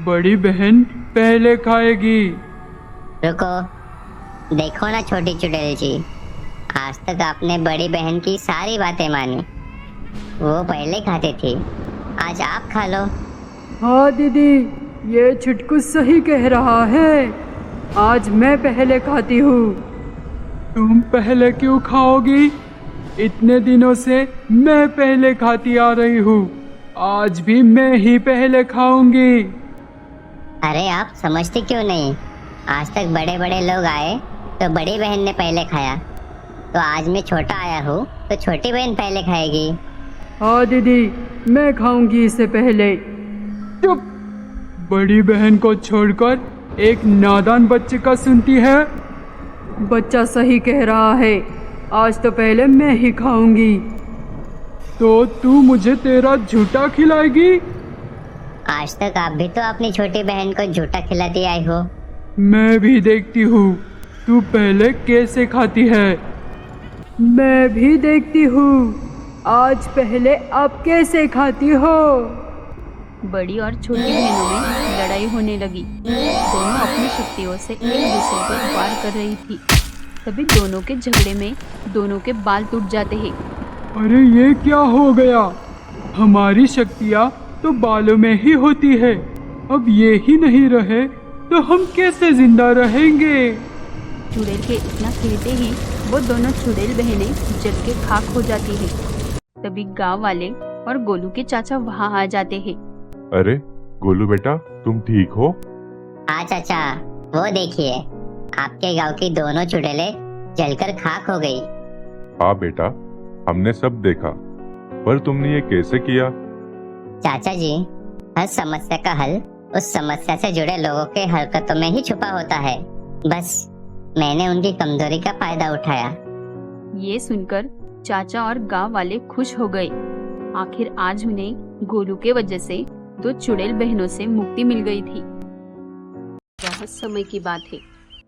बड़ी बहन पहले खाएगी। रुको, देखो ना छोटी चुड़ैल जी, आज तक आपने बड़ी बहन की सारी बातें मानी। वो पहले खाती थी, आज आप खा लो। हाँ दीदी, ये छुटकू सही कह रहा है। आज मैं पहले खाती हूँ। तुम पहले क्यों खाओगी? इतने दिनों से मैं पहले खाती आ रही हूँ। आज भी मैं ही पहले खाऊंगी। अरे आप समझते क्यों नहीं? आज तक बड़े बड़े लोग आए तो बड़ी बहन ने पहले खाया, तो आज मैं छोटा आया हूँ तो छोटी बहन पहले खाएगी। हाँ दीदी, मैं खाऊंगी इसे पहले। चुप! बड़ी बहन को छोड़कर एक नादान बच्चे का सुनती है। बच्चा सही कह रहा है, आज तो पहले मैं ही खाऊंगी। तो तू मुझे तेरा झूठा खिलाएगी? आज तक आप भी तो अपनी छोटी बहन को झूठा खिलाती आई हो। मैं भी देखती हूँ तू पहले कैसे खाती है। मैं भी देखती हूँ आज पहले आप कैसे खाती हो। बड़ी और छोटी बहनों में लड़ाई होने लगी। दोनों अपनी शक्तियों से एक दूसरे पर वार कर रही थी। तभी दोनों के झगड़े में दोनों के बाल टूट जाते हैं। अरे ये क्या हो गया? हमारी शक्तियाँ तो बालों में ही होती है। अब ये ही नहीं रहे तो हम कैसे जिंदा रहेंगे? चुड़ैल के इतना कहते ही वो दोनों चुड़ैल बहनें जल के खाक हो जाती है। तभी गांव वाले और गोलू के चाचा वहाँ आ जाते हैं। अरे गोलू बेटा, तुम ठीक हो? हाँ चाचा, वो देखिए, आपके गांव की दोनों चुड़ैलें जलकर खाक हो गई। हाँ बेटा, हमने सब देखा, पर तुमने ये कैसे किया? चाचा जी, हर समस्या का हल उस समस्या से जुड़े लोगों के हरकतों में ही छुपा होता है। बस मैंने उनकी कमजोरी का फायदा उठाया। ये सुनकर चाचा और गांव वाले खुश हो गए। आखिर आज उन्हें गोलू के वजह से दो चुड़ैल बहनों से मुक्ति मिल गई थी। बहुत समय की बात है।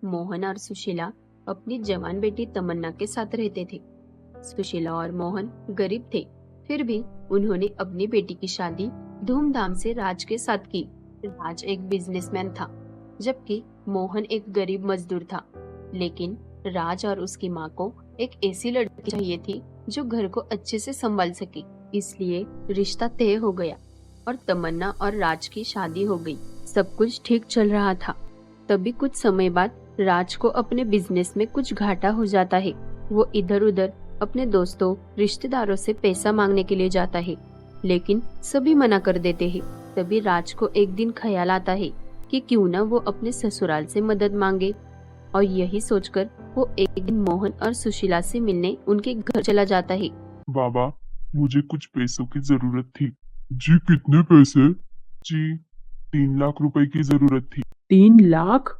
मोहन और सुशीला अपनी जवान बेटी तमन्ना के साथ रहते थे। सुशीला और मोहन गरीब थे, फिर भी उन्होंने अपनी बेटी की शादी धूमधाम से राज के साथ की। राज एक बिजनेसमैन था, जबकि मोहन एक गरीब मजदूर था। लेकिन राज और उसकी माँ को एक ऐसी लड़की चाहिए थी जो घर को अच्छे से संभाल सके, इसलिए रिश्ता तय हो गया और तमन्ना और राज की शादी हो गई। सब कुछ ठीक चल रहा था। तभी कुछ समय बाद राज को अपने बिजनेस में कुछ घाटा हो जाता है। वो इधर उधर अपने दोस्तों रिश्तेदारों से पैसा मांगने के लिए जाता है, लेकिन सभी मना कर देते हैं। तभी राज को एक दिन ख्याल आता है कि क्यों ना वो अपने ससुराल से मदद मांगे, और यही सोचकर वो एक दिन मोहन और सुशीला से मिलने उनके घर चला जाता है। बाबा, मुझे कुछ पैसों की जरूरत थी। जी कितने पैसे? जी 3 लाख रुपए की जरूरत थी। 3 लाख?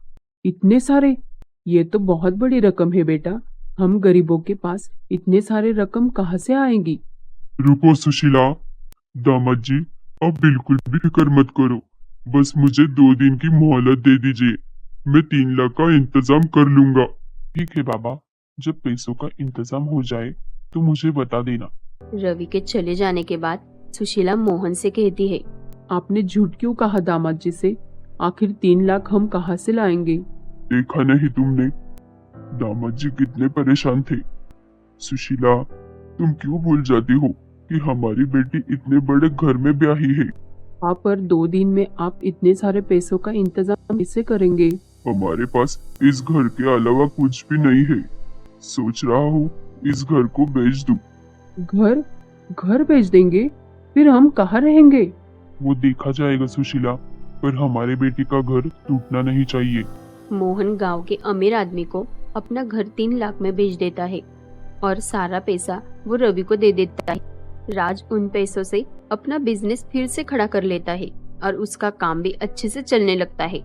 इतने सारे? ये तो बहुत बड़ी रकम है बेटा। हम गरीबों के पास इतने सारे रकम कहाँ से आएंगी? रुको सुशीला, दामाद जी, अब बिल्कुल भी फिक्र मत करो। बस मुझे 2 दिन की मोहलत दे दीजिए, मैं 3 लाख का इंतजाम कर लूंगा। ठीक है बाबा, जब पैसों का इंतजाम हो जाए तो मुझे बता देना। रवि के चले जाने के बाद सुशीला मोहन से कहती है, आपने झूठ क्यों कहा दामाद जी से? आखिर 3 लाख हम कहाँ से लाएंगे? देखा नहीं तुमने, दामाद जी कितने परेशान थे। सुशीला, तुम क्यों भूल जाती हो कि हमारी बेटी इतने बड़े घर में ब्याही है। हाँ, पर 2 दिन में आप इतने सारे पैसों का इंतजाम कैसे करेंगे? हमारे पास इस घर के अलावा कुछ भी नहीं है। सोच रहा हूँ इस घर को बेच दूं। घर? घर बेच देंगे? फिर हम कहाँ रहेंगे? वो देखा जाएगा सुशीला, पर हमारे बेटी का घर टूटना नहीं चाहिए। मोहन गांव के अमीर आदमी को अपना घर 3 लाख में बेच देता है और सारा पैसा वो रवि को दे देता है। राज उन पैसों से अपना बिजनेस फिर से खड़ा कर लेता है और उसका काम भी अच्छे से चलने लगता है।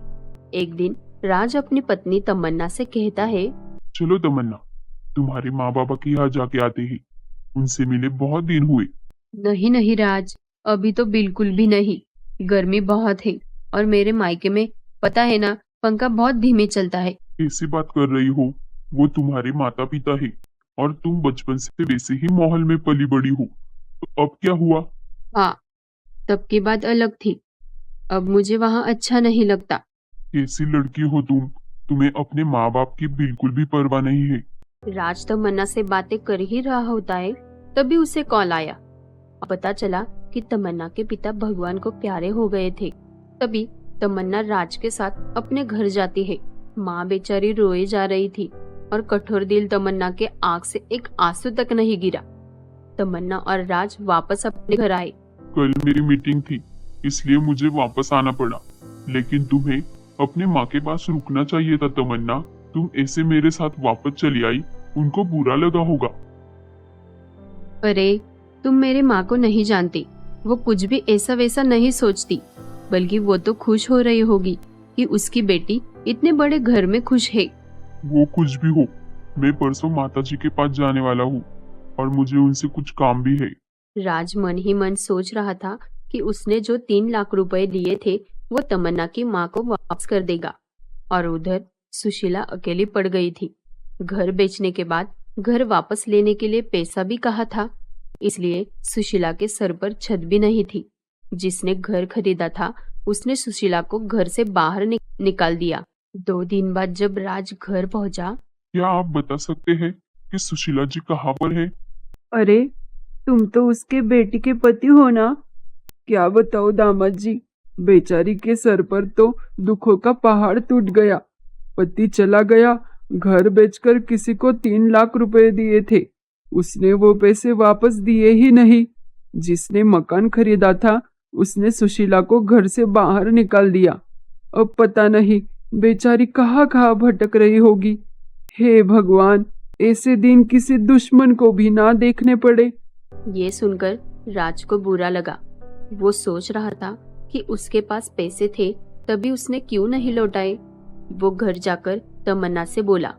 एक दिन राज अपनी पत्नी तमन्ना से कहता है, चलो तमन्ना, तुम्हारे माँ बाबा के यहाँ जाके आते हैं, उनसे मिले बहुत दिन हुए। नहीं नहीं राज, अभी तो बिल्कुल भी नहीं। गर्मी बहुत है और मेरे मायके में पता है ना, पंखा बहुत धीमे चलता है। कैसी बात कर रही हो? वो तुम्हारे माता पिता है और तुम बचपन से वैसे ही माहौल में पली बड़ी हो, तो अब क्या हुआ? हाँ, तब की बात अलग थी। अब मुझे वहाँ अच्छा नहीं लगता। कैसी लड़की हो तुम? तुम्हें अपने माँ बाप की बिल्कुल भी परवाह नहीं है। राज तमन्ना से बातें कर ही रहा होता है, तभी उसे कॉल आया। पता चला कि तमन्ना के पिता भगवान को प्यारे हो गए थे। तभी तमन्ना राज के साथ अपने घर जाती है। माँ बेचारी रोए जा रही थी और कठोर दिल तमन्ना के आंख से एक आंसू तक नहीं गिरा। तमन्ना और राज वापस अपने घर आए। कल मेरी मीटिंग थी, इसलिए मुझे वापस आना पड़ा, लेकिन तुम्हें अपने माँ के पास रुकना चाहिए था तमन्ना। तुम ऐसे मेरे साथ वापस चली आई, उनको बुरा लगा होगा। अरे, तुम मेरे माँ को नहीं जानती। वो कुछ भी ऐसा वैसा नहीं सोचती, बल्कि वो तो खुश हो रही होगी कि उसकी बेटी इतने बड़े घर में खुश है। वो कुछ भी हो, मैं परसों माताजी के पास जाने वाला हूँ और मुझे उनसे कुछ काम भी है। राज मन ही मन सोच रहा था कि उसने जो 3 लाख रुपए लिए थे वो तमन्ना की माँ को वापस कर देगा, और उधर सुशीला अकेली पड़ गई थी। घर बेचने के बाद घर वापस लेने के लिए पैसा भी कहा था, इसलिए सुशीला के सर पर छत भी नहीं थी। जिसने घर खरीदा था उसने सुशीला को घर से बाहर निकाल दिया। 2 दिन बाद जब राज घर पहुंचा, क्या आप बता सकते हैं कि सुशीला जी कहाँ पर है? अरे, तुम तो उसके बेटी के पति हो ना? क्या बताओ दामाद जी, बेचारी के सर पर तो दुखों का पहाड़ टूट गया। पति चला गया, घर बेचकर किसी को 3 लाख रुपए दिए थे, उसने वो पैसे वापस दिए ही नहीं। जिसने मकान खरीदा था उसने सुशीला को घर से बाहर निकाल दिया। अब पता नहीं बेचारी कहाँ कहाँ भटक रही होगी। हे भगवान, ऐसे दिन किसी दुश्मन को भी ना देखने पड़े। ये सुनकर राज को बुरा लगा। वो सोच रहा था कि उसके पास पैसे थे, तभी उसने क्यों नहीं लौटाए। वो घर जाकर तमन्ना से बोला,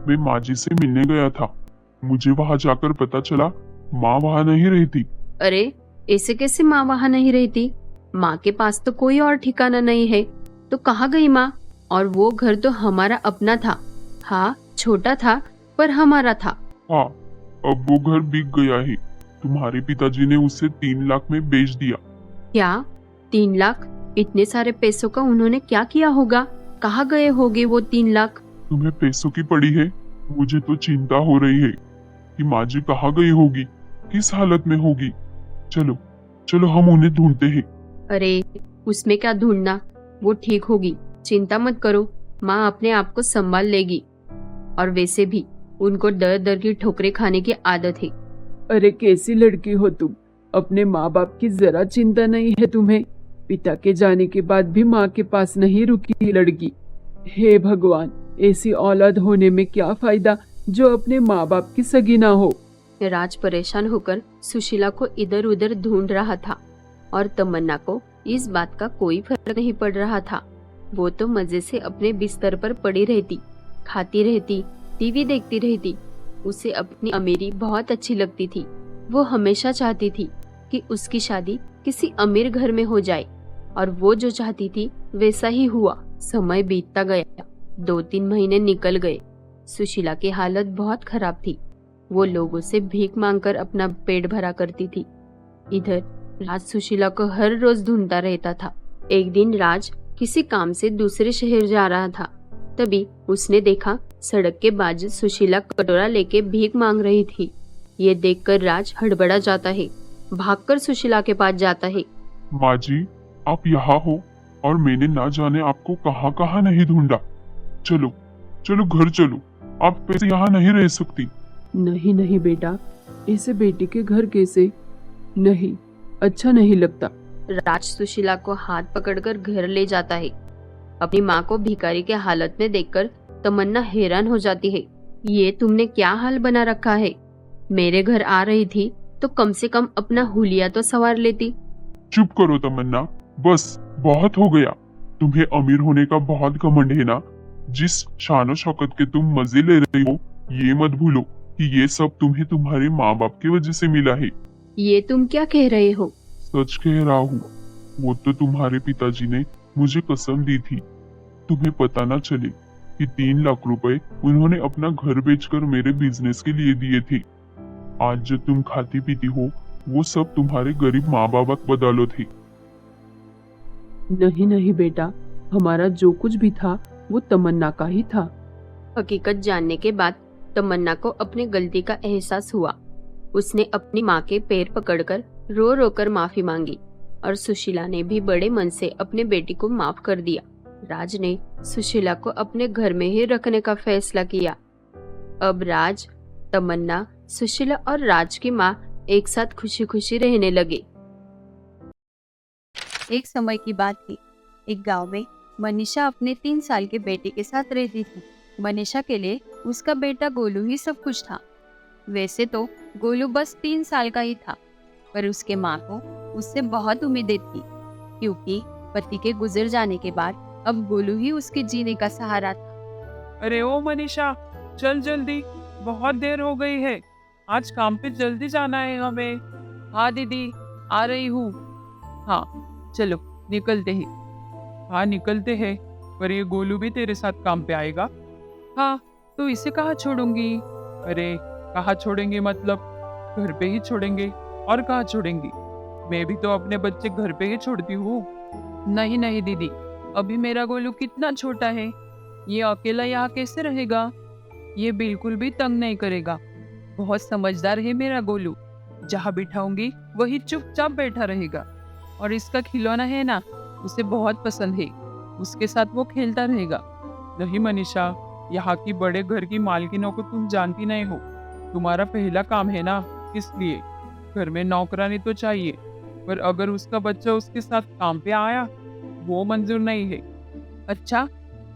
मैं माँ जी से मिलने गया था, मुझे वहाँ जाकर पता चला माँ वहाँ नहीं रहती। अरे, ऐसे कैसे माँ वहाँ नहीं रहती? माँ के पास तो कोई और ठिकाना नहीं है, तो कहाँ गई माँ? और वो घर तो हमारा अपना था। हाँ, छोटा था पर हमारा था। हाँ, अब वो घर बिक गया है। तुम्हारे पिताजी ने उसे 3 लाख में बेच दिया। क्या 3 लाख? इतने सारे पैसों का उन्होंने क्या किया होगा? कहाँ गए होंगे वो 3 लाख? तुम्हें पैसों की पड़ी है? मुझे तो चिंता हो रही है कि माँ जी कहाँ गई होगी, किस हालत में होगी। चलो चलो हम उन्हें ढूंढते हैं। अरे उसमें क्या ढूंढना, वो ठीक होगी, चिंता मत करो, माँ अपने आप को संभाल लेगी। और वैसे भी उनको दर दर की ठोकरें खाने की आदत है। अरे कैसी लड़की हो तुम, अपने माँ बाप की जरा चिंता नहीं है तुम्हें। पिता के जाने के बाद भी माँ के पास नहीं रुकी लड़की। हे भगवान, ऐसी औलाद होने में क्या फायदा जो अपने माँ बाप की सगी ना हो। राज परेशान होकर सुशीला को इधर उधर ढूंढ रहा था और तमन्ना को इस बात का कोई फर्क नहीं पड़ रहा था। वो तो मजे से अपने बिस्तर पर पड़ी रहती, खाती रहती, टीवी देखती रहती। उसे अपनी अमीरी बहुत अच्छी लगती थी। वो हमेशा चाहती थी कि उसकी शादी किसी अमीर घर में हो जाए और वो जो चाहती थी वैसा ही हुआ। समय बीतता गया, 2-3 महीने निकल गए। सुशीला की हालत बहुत खराब थी। वो लोगों से भीख मांगकर अपना पेट भरा करती थी। इधर राज सुशीला को हर रोज ढूंढता रहता था। एक दिन राज किसी काम से दूसरे शहर जा रहा था। तभी उसने देखा सड़क के बाजू सुशीला कटोरा लेके भीख मांग रही थी। ये देखकर राज हड़बड़ा जाता है, भागकर सुशीला के पास जाता है। माँ जी, आप यहाँ हो और मैंने ना जाने आपको कहाँ कहाँ नहीं ढूंढा। चलो चलो घर चलो, आप वैसे यहाँ नहीं रह सकती। नहीं नहीं बेटा, ऐसे बेटी के घर कैसे? नहीं, अच्छा नहीं लगता। राज सुशीला को हाथ पकड़कर घर ले जाता है। अपनी माँ को भिखारी के हालत में देखकर तमन्ना हैरान हो जाती है। ये तुमने क्या हाल बना रखा है? मेरे घर आ रही थी तो कम से कम अपना हुलिया तो सवार लेती। चुप करो तमन्ना, बस बहुत हो गया। तुम्हें अमीर होने का बहुत घमंड है ना। जिस शानो शौकत के तुम मजे ले रही हो, ये मत भूलो कि ये सब तुम्हें तुम्हारे माँ बाप की वजह से मिला है। ये तुम क्या कह रहे हो? सच कह रहा हूँ। वो तो तुम्हारे पिताजी ने मुझे कसम दी थी, तुम्हें पता ना चले कि 3 लाख रुपए उन्होंने अपना घर बेचकर मेरे बिजनेस के लिए दिए थे। आज जो तुम खाती पीती हो, वो सब तुम्हारे गरीब माँ बाप की बदौलत थी। नहीं नहीं बेटा, हमारा जो कुछ भी था वो तमन्ना का ही था। हकीकत जानने के बाद तमन्ना को अपनी गलती का एहसास हुआ। उसने अपनी माँ के पैर पकड़कर रो रो कर माफी मांगी और सुशीला ने भी बड़े मन से अपने बेटी को माफ कर दिया। राज ने सुशीला को अपने घर में ही रखने का फैसला किया। अब राज, तमन्ना, सुशीला और राज की माँ एक साथ खुशी खुशी रहने लगे। एक समय की बात थी। एक गांव में मनीषा अपने 3 साल के बेटे के साथ रहती थी। मनीषा के लिए उसका बेटा गोलू ही सब कुछ था। वैसे तो गोलू बस 3 साल का ही था, पर उसके माँ को उससे बहुत उम्मीदें थी, क्योंकि पति के गुजर जाने के बाद अब गोलू ही उसके जीने का सहारा था। अरे ओ मनीषा, चल जल्दी, बहुत देर हो गई है। आज काम पे जल्दी जाना है हमें। हाँ दीदी, आ रही हूँ। हाँ चलो निकलते हैं। हाँ निकलते हैं, पर ये गोलू भी तेरे साथ काम पे आएगा? हाँ, तो इसे कहाँ छोड़ूंगी? अरे कहाँ छोड़ेंगे मतलब? घर पे ही छोड़ेंगे, और कहाँ छोड़ेंगी? मैं भी तो अपने बच्चे घर पे ही छोड़ती हूँ। नहीं नहीं दीदी, अभी मेरा गोलू कितना छोटा है, ये अकेला यहाँ कैसे रहेगा? ये बिल्कुल भी तंग नहीं करेगा। बहुत समझदार है मेरा गोलू, जहाँ बिठाऊंगी वही चुपचाप बैठा रहेगा। और इसका खिलौना है ना, उसे बहुत पसंद है, उसके साथ वो खेलता रहेगा। नहीं मनीषा, यहाँ की बड़े घर की मालकिनों को तुम जानती नहीं हो। तुम्हारा पहला काम है ना, इसलिए घर में नौकरानी तो चाहिए, पर अगर उसका बच्चा उसके साथ काम पे आया, वो मंजूर नहीं है। अच्छा,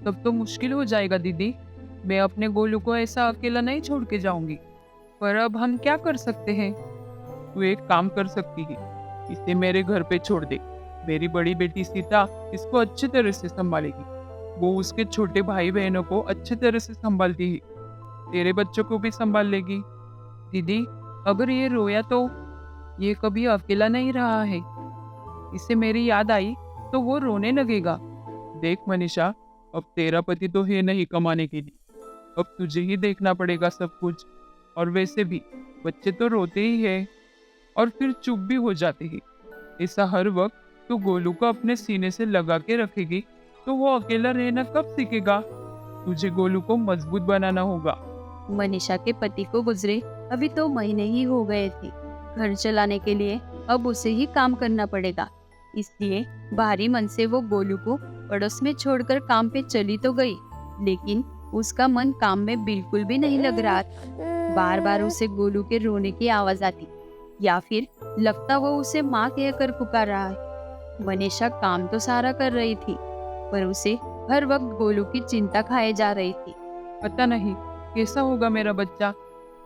तब तो मुश्किल हो जाएगा दीदी। मैं अपने गोलू को ऐसा अकेला नहीं छोड़ के जाऊंगी। पर अब हम क्या कर सकते हैं? तू एक काम कर सकती है, इसे मेरे घर पे छोड़ दे। मेरी बड़ी बेटी सीता इसको अच्छी तरह से संभालेगी। वो उसके छोटे भाई बहनों को अच्छी तरह से संभालती है। तेरे बच्चों को भी संभाल लेगी। दीदी, अगर ये रोया तो? ये कभी अकेला नहीं रहा है, इसे मेरी याद आई तो वो रोने लगेगा। देख मनीषा, अब तेरा पति तो है नहीं कमाने के लिए, अब तुझे ही देखना पड़ेगा सब कुछ। और वैसे भी बच्चे तो रोते ही हैं और फिर चुप भी हो जाते हैं। ऐसा हर वक्त तो गोलू को अपने सीने से लगा के रखेगी तो वो अकेला रहना कब सीखेगा? तुझे गोलू को मजबूत बनाना होगा। मनीषा के पति को गुजरे अभी 2 महीने ही हो गए थे। घर चलाने के लिए अब उसे ही काम करना पड़ेगा। इसलिए भारी मन से वो गोलू को पड़ोस में छोड़कर काम पे चली तो गई, लेकिन उसका मन काम में बिल्कुल भी नहीं लग रहा था। बार बार उसे गोलू के रोने की आवाज आती, या फिर लगता वो उसे माँ कहकर पुकार रहा है। मनीषा काम तो सारा कर रही थी, पर उसे हर वक्त गोलू की चिंता खाए जा रही थी। पता नहीं कैसा होगा मेरा बच्चा,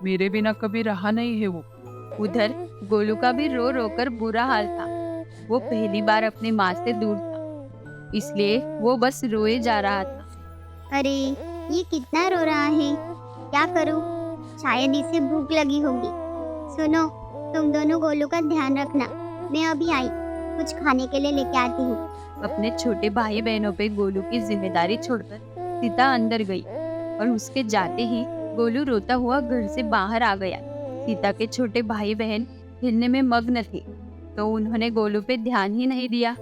मेरे बिना कभी रहा नहीं है वो। उधर गोलू का भी रो रो कर बुरा हाल था। वो पहली बार अपनी माँ से दूर था, इसलिए वो बस रोए जा रहा था। अरे ये कितना रो रहा है, क्या करूं? शायद इसे भूख लगी होगी। सुनो, तुम दोनों गोलू का ध्यान रखना, मैं अभी आई, कुछ खाने के लिए लेके आती हूँ। अपने छोटे भाई बहनों पे गोलू की जिम्मेदारी छोड़कर सीता अंदर गई और उसके जाते ही गोलू रोता हुआ घर से बाहर आ गया। सीता के छोटे भाई बहन खेलने में मग्न थे, तो उन्होंने गोलू पे ध्यान ही नहीं दिया।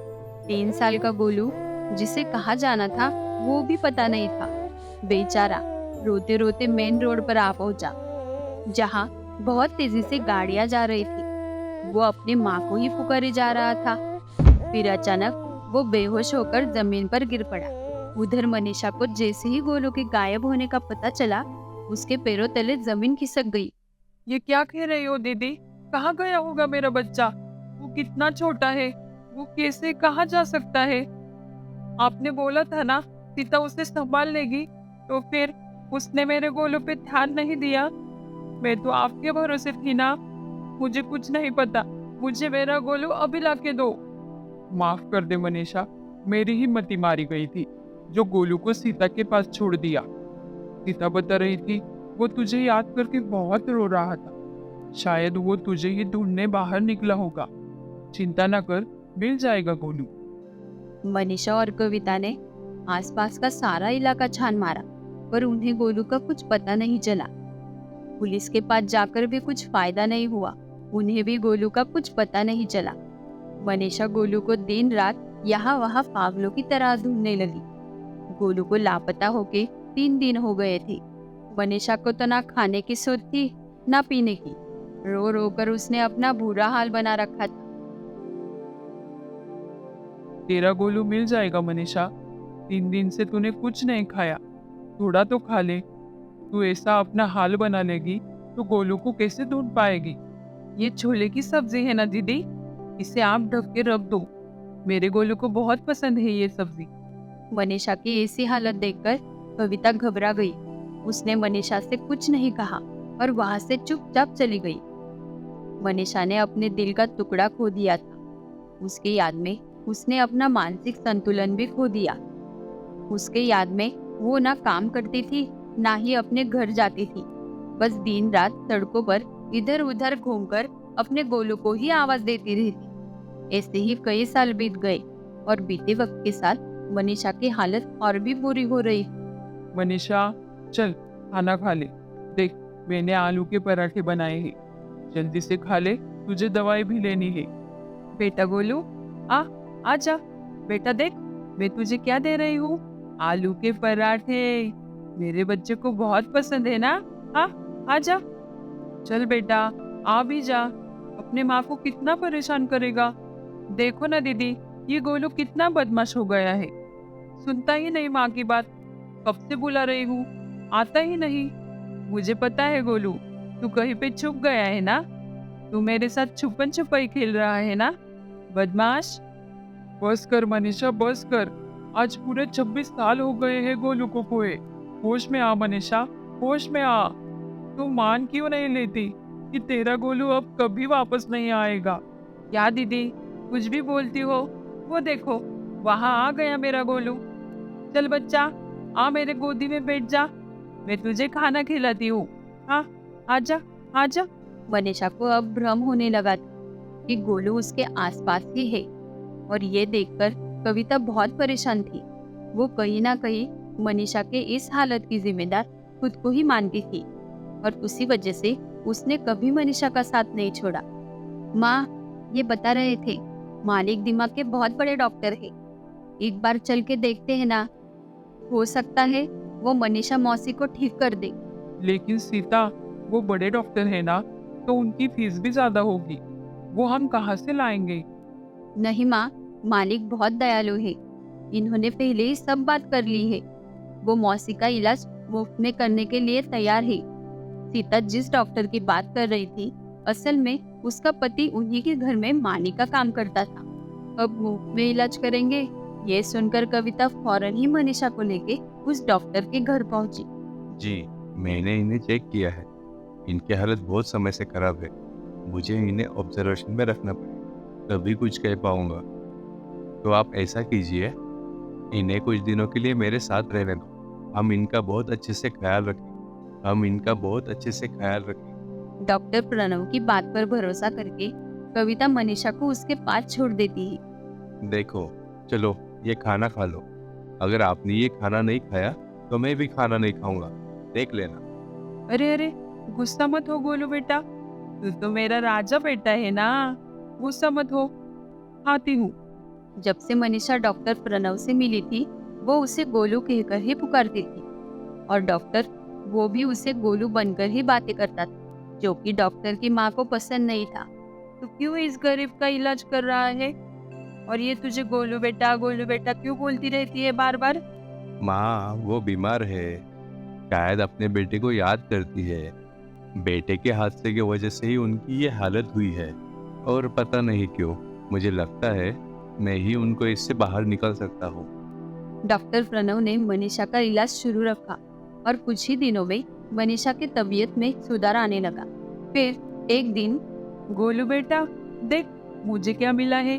3 साल का गोलू, जिसे कहाँ जाना था वो भी पता नहीं था। बेचारा रोते रोते मेन रोड पर आ पहुंचा, जहाँ बहुत तेजी से गाड़ियां जा रही थी। वो अपनी माँ को ही पुकारे जा रहा था। फिर अचानक वो बेहोश होकर जमीन पर गिर पड़ा। उधर मनीषा को जैसे ही गोलू के गायब होने का पता चला, उसके पैरों तले जमीन खिसक गई। ये क्या कह रही हो दीदी? कहाँ गया होगा मेरा बच्चा? वो कितना छोटा है, वो कैसे कहाँ जा सकता है? आपने बोला था ना सीता उसे संभाल लेगी, तो फिर उसने मेरे गोलू पे ध्यान नहीं दिया। मैं तो आपके भरोसे थी ना। मुझे कुछ नहीं पता, मुझे मेरा गोलू अभी लाके दो। माफ कर दे मनीषा, मेरी ही मति मारी गई थी जो गोलू को सीता के पास छोड़ दिया। सीता बता रही थी वो तुझे याद करके बहुत रो रहा था। शायद वो तुझे ही ढूंढने बाहर निकला होगा। चिंता न कर, मिल जाएगा गोलू। मनीषा और कविता ने आसपास का सारा इलाका छान मारा, पर उन्हें गोलू का कुछ पता नहीं चला। पुलिस के पास जाकर भी कुछ फायदा नहीं हुआ, उन्हें भी गोलू का कुछ पता नहीं चला। मनीषा गोलू को दिन रात यहाँ वहाँ पागलों की तरह ढूंढने लगी। गोलू को लापता होके 3 दिन हो गए थे। मनीषा को तो ना खाने की सोच थी, ना पीने की। रो रो कर उसने अपना बुरा हाल बना रखा था। तेरा गोलू मिल जाएगा मनीषा। 3 दिन से तूने कुछ नहीं खाया, थोड़ा तो खा ले। तू ऐसा अपना हाल बना लेगी तो गोलू को कैसे ढूंढ पाएगी? ये छोले की सब्जी है ना दीदी, इसे आप ढक के रख दो। मेरे गोलू को बहुत पसंद है ये सब्जी। मनीषा की ऐसी हालत देखकर कविता घबरा गई। उसने मनीषा से कुछ नहीं कहा और वहां से चुपचाप चली गई। मनीषा ने अपने दिल का टुकड़ा खो दिया था। उसकी याद में उसने अपना मानसिक संतुलन भी खो दिया। उसके याद में वो ना काम करती थी, ना ही अपने घर जाती थी। बस दिन रात सड़कों पर इधर उधर घूमकर अपने गोलू को ही आवाज देती रहती। ऐसे ही कई साल बीत गए और बीते वक्त के साथ मनीषा की हालत और भी बुरी हो रही। मनीषा चल खाना खा ले। देख मैंने आलू के पराठे बनाए हैं, जल्दी से खा ले, तुझे दवाई भी लेनी है। बेटा गोलू आ जा बेटा, देख मैं तुझे क्या दे रही हूँ, आलू के पराठे। मेरे बच्चे को बहुत पसंद है ना। आ जा, चल बेटा आ भी जा। अपने माँ को कितना परेशान करेगा। देखो ना दीदी, ये गोलू कितना बदमाश हो गया है, सुनता ही नहीं माँ की बात। कब से बुला रही हूँ, आता ही नहीं। मुझे पता है गोलू, तू कहीं पे छुप गया है ना। तू मेरे साथ छुपन छुपाई खेल रहा है ना, बदमाश। बस कर मनीषा, बस कर। आज पूरे 26 साल हो गए हैं गोलू को खोए। होश में आ मनीषा, होश में आ। तू मान क्यों नहीं लेती कि तेरा गोलू अब कभी वापस नहीं आएगा? क्या दीदी कुछ भी बोलती हो? वो देखो वहां आ गया मेरा गोलू। चल बच्चा, आ मेरे गोदी में बैठ जा, मैं तुझे खाना खिलाती हूँ। हाँ आजा आजा। मनीषा को अब भ्रम होने लगा था कि गोलू उसके आसपास ही है, और ये देखकर कविता बहुत परेशान थी। वो कहीं ना कहीं मनीषा के इस हालत की जिम्मेदार खुद को ही मानती थी, और उसी वजह से उसने कभी मनीषा का साथ नहीं छोड़ा। माँ ये बता रहे थे, मालिक दिमाग के बहुत बड़े डॉक्टर है, एक बार चल के देखते हैं ना, हो सकता है वो मनीषा मौसी को ठीक कर दे। लेकिन सीता, वो बड़े डॉक्टर है ना, तो उनकी फीस भी ज्यादा होगी, वो हम कहाँ से लाएंगे? नहीं माँ, मालिक बहुत दयालु है। इन्होंने पहले ही सब बात कर ली है। वो मौसी का इलाज मुफ्त में करने के लिए तैयार है। सीता जिस डॉक्टर की बात कर रही थी, असल में उसका पति उन्हीं के घर में माली का काम करता था। अब मुफ्त में इलाज करेंगे, ये सुनकर कविता फौरन ही मनीषा को लेके उस डॉक्टर के घर पहुंची। जी, मैंने इन्हें चेक किया है। इनकी हालत बहुत समय से खराब है। मुझे इन्हें ऑब्जर्वेशन में रखना पड़ेगा, तभी कुछ कह पाऊंगा। तो आप ऐसा कीजिए, इन्हें कुछ दिनों के लिए मेरे साथ रहने दो। हम इनका बहुत अच्छे से ख्याल रखेंगे। डॉक्टर प्रणव की बात पर भरोसा करके कविता मनीषा को उसके पास छोड़ देती है। देखो, चलो ये खाना खा लो। अगर आपने ये खाना नहीं खाया तो मैं भी खाना नहीं खाऊंगा, देख लेना। अरे अरे, गुस्सा मत हो गोलू बेटा, तू तो मेरा राजा बेटा है ना, गुस्सा मत हो, खाती हूँ। जब से मनीषा डॉक्टर प्रणव से मिली थी, वो उसे गोलू कहकर ही पुकारती थी और डॉक्टर वो भी उसे गोलू बनकर ही बातें करता था, जो कि डॉक्टर की माँ को पसंद नहीं था। तो क्यों इस गरीब का इलाज कर रहा है और ये तुझे गोलू बेटा क्यों बोलती रहती है बार बार? माँ, वो बीमार है, शायद अपने बेटे को याद करती है। बेटे के हादसे की वजह से ही उनकी ये हालत हुई है, और पता नहीं क्यों मुझे लगता है मैं ही उनको इससे बाहर निकाल सकता हूँ। डॉक्टर प्रणव ने मनीषा का इलाज शुरू रखा और कुछ ही दिनों में मनीषा की तबीयत में सुधार आने लगा। फिर एक दिन, गोलू बेटा देख, मुझे क्या मिला है,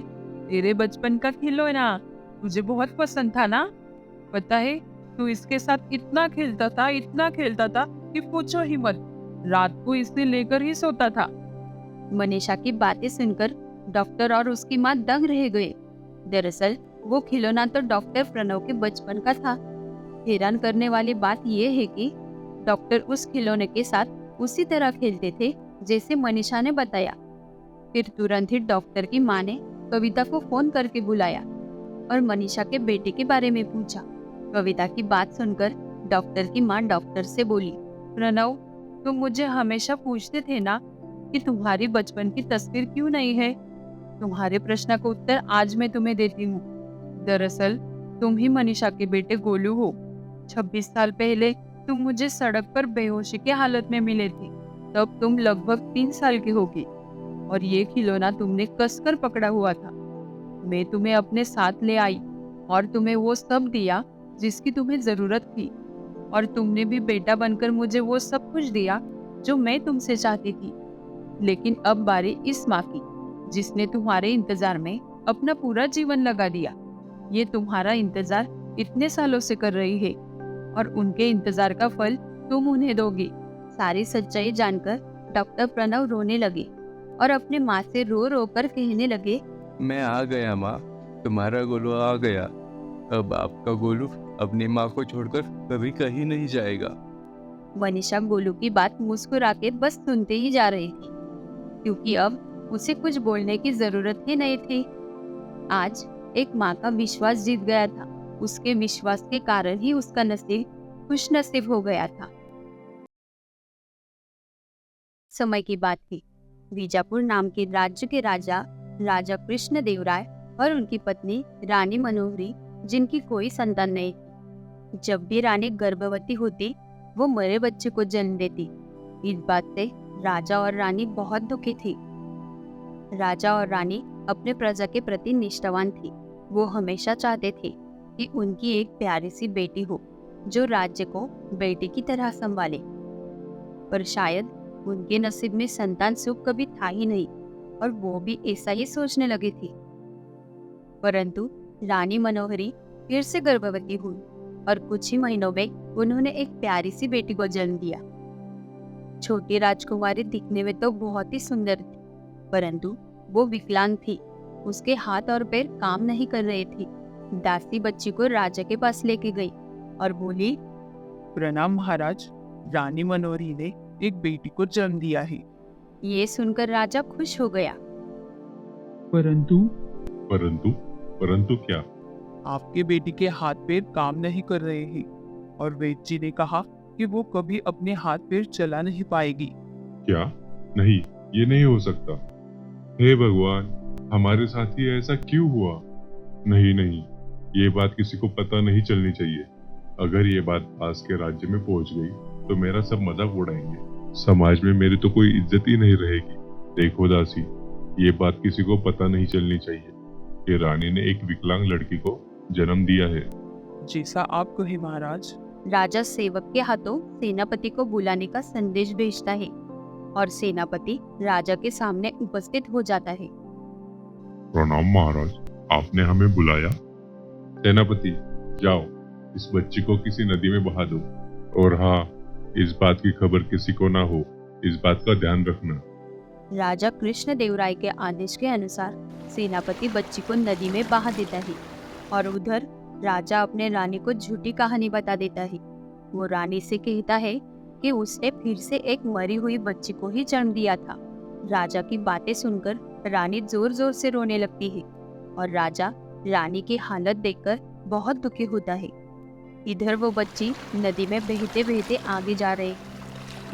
तेरे बचपन का खिलौना, तुझे बहुत पसंद था ना। पता है, तू इसके साथ इतना खेलता था कि पूछो ही मत, रात को इसे लेकर ही सोता था। मनीषा की बातें सुनकर डॉक्टर और उसकी माँ दंग रह गए। दरअसल वो खिलौना तो डॉक्टर प्रणव के बचपन का था। हैरान करने वाली बात यह है कि डॉक्टर उस खिलौने के साथ उसी तरह खेलते थे जैसे मनीषा ने बताया। फिर तुरंत ही डॉक्टर की माँ ने कविता को फोन करके बुलाया और मनीषा के बेटे के बारे में पूछा। कविता की बात सुनकर डॉक्टर की माँ डॉक्टर से बोली, प्रणव, तुम मुझे हमेशा पूछते थे ना कि तुम्हारी बचपन की तस्वीर क्यों नहीं है। तुम्हारे प्रश्न का उत्तर आज मैं तुम्हें देती हूँ। दरअसल तुम ही मनीषा के बेटे गोलू हो। 26 साल पहले तुम मुझे सड़क पर बेहोशी की हालत में मिले थे। तब तुम लगभग 3 साल की होगी और ये खिलौना तुमने कसकर पकड़ा हुआ था। मैं तुम्हें अपने साथ ले आई और तुम्हें वो सब दिया जिसकी तुम्हें जरूरत थी, और तुमने भी बेटा बनकर मुझे वो सब कुछ दिया जो मैं तुमसे चाहती थी। लेकिन अब बारी इस माँ की, जिसने तुम्हारे इंतजार में अपना पूरा जीवन लगा दिया। ये तुम्हारा इंतजार इतने सालों से कर रही है और उनके इंतजार का फल तुम उन्हें दोगी। सारी सच्चाई जानकर डॉक्टर प्रणव रोने लगे और अपने माँ से रो रो कर कहने लगे, मैं आ गया माँ, तुम्हारा गोलू आ गया। अब आपका गोलू अपनी माँ को छोड़कर कभी कहीं नहीं जाएगा। मनीषा गोलू की बात मुस्कुरा के बस सुनते ही जा रही थी, क्योंकि अब उसे कुछ बोलने की जरूरत ही नहीं थी। आज एक माँ का विश्वास जीत गया था। उसके विश्वास के कारण ही उसका नसीब खुश नसीब हो गया था। समय की बात थी। बीजापुर नाम के राज्य के राजा राजा कृष्ण देव राय और उनकी पत्नी रानी मनोहरी, जिनकी कोई संतान नहीं थी। जब भी रानी गर्भवती होती, वो मरे बच्चे को जन्म देती। इस बात से राजा और रानी बहुत दुखी थी। राजा और रानी अपने प्रजा के प्रति निष्ठावान थी। वो हमेशा चाहते थे कि उनकी एक प्यारी सी बेटी हो जो राज्य को बेटी की तरह संभाले, पर शायद उनके नसीब में संतान सुख कभी था ही नहीं और वो भी ऐसा ही सोचने लगी थी। परंतु रानी मनोहरी फिर से गर्भवती हुई और कुछ ही महीनों में उन्होंने एक प्यारी सी बेटी को जन्म दिया। छोटी राजकुमारी दिखने में तो बहुत ही सुंदर थी, परंतु वो विकलांग थी। उसके हाथ और पैर काम नहीं कर रहे थे। दासी बच्ची को राजा के पास लेके गई और बोली, प्रणाम महाराज, रानी मनोहरी ने एक बेटी को जन्म दिया है। ये सुनकर राजा खुश हो गया। परंतु परंतु क्या? आपके बेटी के हाथ पैर काम नहीं कर रहे हैं और वैद्य जी ने कहा कि वो कभी अपने हाथ पैर चला नहीं पाएगी। क्या? नहीं, ये नहीं हो सकता। हे भगवान, हमारे साथ ही ऐसा क्यों हुआ? नहीं नहीं, ये बात किसी को पता नहीं चलनी चाहिए। अगर ये बात पास के राज्य में पहुंच गई तो मेरा सब मजाक उड़ाएंगे। समाज में मेरी तो कोई इज्जत ही नहीं रहेगी। देखो दासी, ये बात किसी को पता नहीं चलनी चाहिए कि रानी ने एक विकलांग लड़की को जन्म दिया है। जैसा आप कहे महाराज। राजा सेवक के हाथों सेनापति को बुलाने का संदेश भेजता है और सेनापति राजा के सामने उपस्थित हो जाता है। प्रणाम महाराज, आपने हमें बुलाया। सेनापति, जाओ इस बच्ची को किसी नदी में बहा दो। और हाँ, इस बात की खबर किसी को ना हो, इस बात का ध्यान रखना। राजा कृष्ण देवराय के आदेश के अनुसार सेनापति बच्ची को नदी में बहा देता है और उधर राजा अपने रानी को झूठी कहानी बता देता है। वो रानी से कहता है कि उसने फिर से एक मरी हुई बच्ची को ही जन्म दिया था। राजा की बातें सुनकर रानी जोर जोर से रोने लगती है और राजा रानी की हालत देखकर बहुत दुखी होता है। इधर वो बच्ची नदी में बहते बहते आगे जा रही।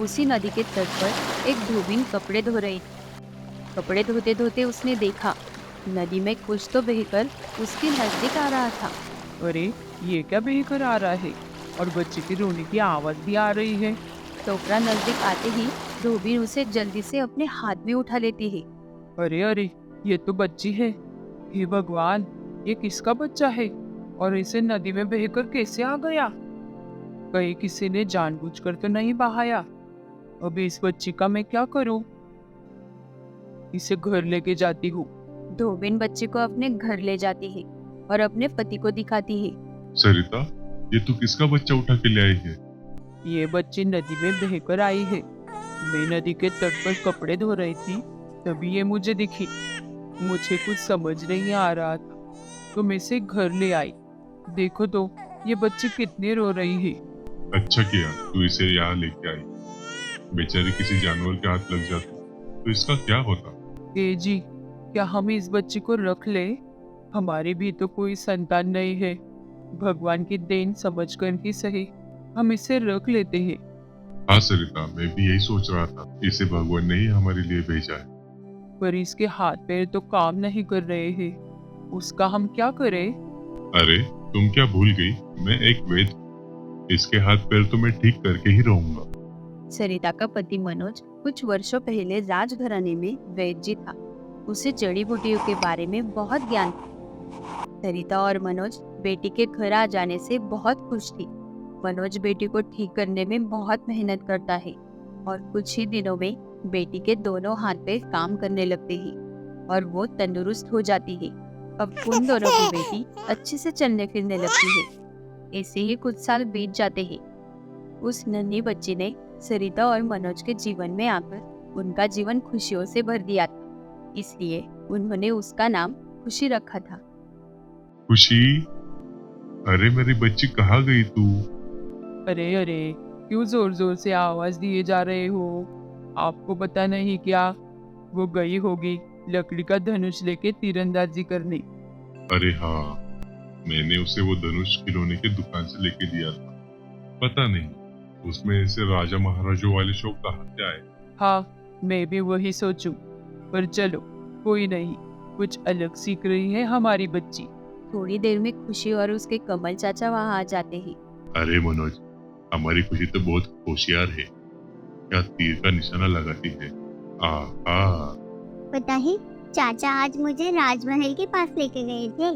उसी नदी के तट पर एक धोबिन कपड़े धो रही थी। कपड़े धोते धोते उसने देखा नदी में कुछ तो बहकर उसके नजदीक आ रहा था। अरे, ये क्या बहकर आ रहा है और बच्चे की रोने की आवाज भी आ रही है। टोकरा नजदीक आते ही धोबिन उसे जल्दी से अपने हाथ में उठा लेती है। अरे अरे, ये तो बच्ची है। हे भगवान, ये किसका बच्चा है और इसे नदी में बहकर कैसे आ गया? कहीं किसी ने जानबूझकर तो नहीं बहाया? अभी इस बच्ची का मैं क्या करूं? इसे घर लेके जाती हूँ। धोबिन बच्चे को अपने घर ले जाती है और अपने पति को दिखाती है। सरिता, ये तू किसका बच्चा उठा के ले आई है? ये बच्ची नदी में बहकर आई है। मैं नदी के तट पर कपड़े धो रही थी, तभी ये मुझे दिखी। मुझे कुछ समझ नहीं आ रहा था तो मैं इसे घर ले आई। देखो तो, ये बच्ची कितनी रो रही है। अच्छा किया तू इसे यहाँ लेके आई। बेचारी किसी जानवर के हाथ लग जाती तो इसका क्या होता? ए जी, क्या हम इस बच्ची को रख ले? हमारी भी तो कोई संतान नहीं है। भगवान की देन समझकर ही सही, हम इसे रख लेते हैं। हाँ सरिता, मैं भी यही सोच रहा था। इसे भगवान ने ही हमारे लिए भेजा है। पर इसके हाथ पैर तो काम नहीं कर रहे हैं। उसका हम क्या करें? अरे, तुम क्या भूल गई? मैं एक वैद्य। इसके हाथ पैर तो मैं ठीक करके ही रहूंगा। सरिता का पति मनोज कुछ वर्षों पहले राजघराने में वैद्य जी था। उसे जड़ी बूटियों के बारे में बहुत ज्ञान था। सरिता और मनोज बेटी के घर आ जाने से बहुत खुश थी। मनोज बेटी को ठीक करने में बहुत मेहनत करता है और कुछ ही दिनों में बेटी के दोनों हाथ पैर काम करने लगते हैं और वो तंदुरुस्त हो जाती है। अब उन दोनों की बेटी अच्छे से चलने फिरने लगती है। ऐसे ही कुछ साल बीत जाते हैं। उस नन्ही बच्ची ने सरिता और मनोज के जीवन में आकर उनका जीवन खुशियों से भर दिया था। इसलिए उन्होंने उसका नाम खुशी रखा था। खुशी, अरे मेरी बच्ची कहाँ गई तू? अरे अरे, क्यों जोर जोर से आवाज दिए जा रहे हो? आपको पता नहीं क्या? वो गई होगी लकड़ी का धनुष लेके तीरंदाजी करने। अरे हाँ, मैंने उसे वो धनुष खिलौने की दुकान से लेके दिया था। पता नहीं उसमें ऐसे राजा महाराजों वाले शौक कहाँ से आए। हाँ, मैं भी वही सोचूं। पर चलो, कोई नहीं, कुछ अलग सीख रही है हमारी बच्ची। थोड़ी देर में खुशी और उसके कमल चाचा वहाँ आ जाते हैं। अरे मनोज, हमारी खुशी तो बहुत होशियार है। क्या तीर का निशाना लगाती है। पता है, चाचा आज मुझे राजमहल के पास लेके गए थे।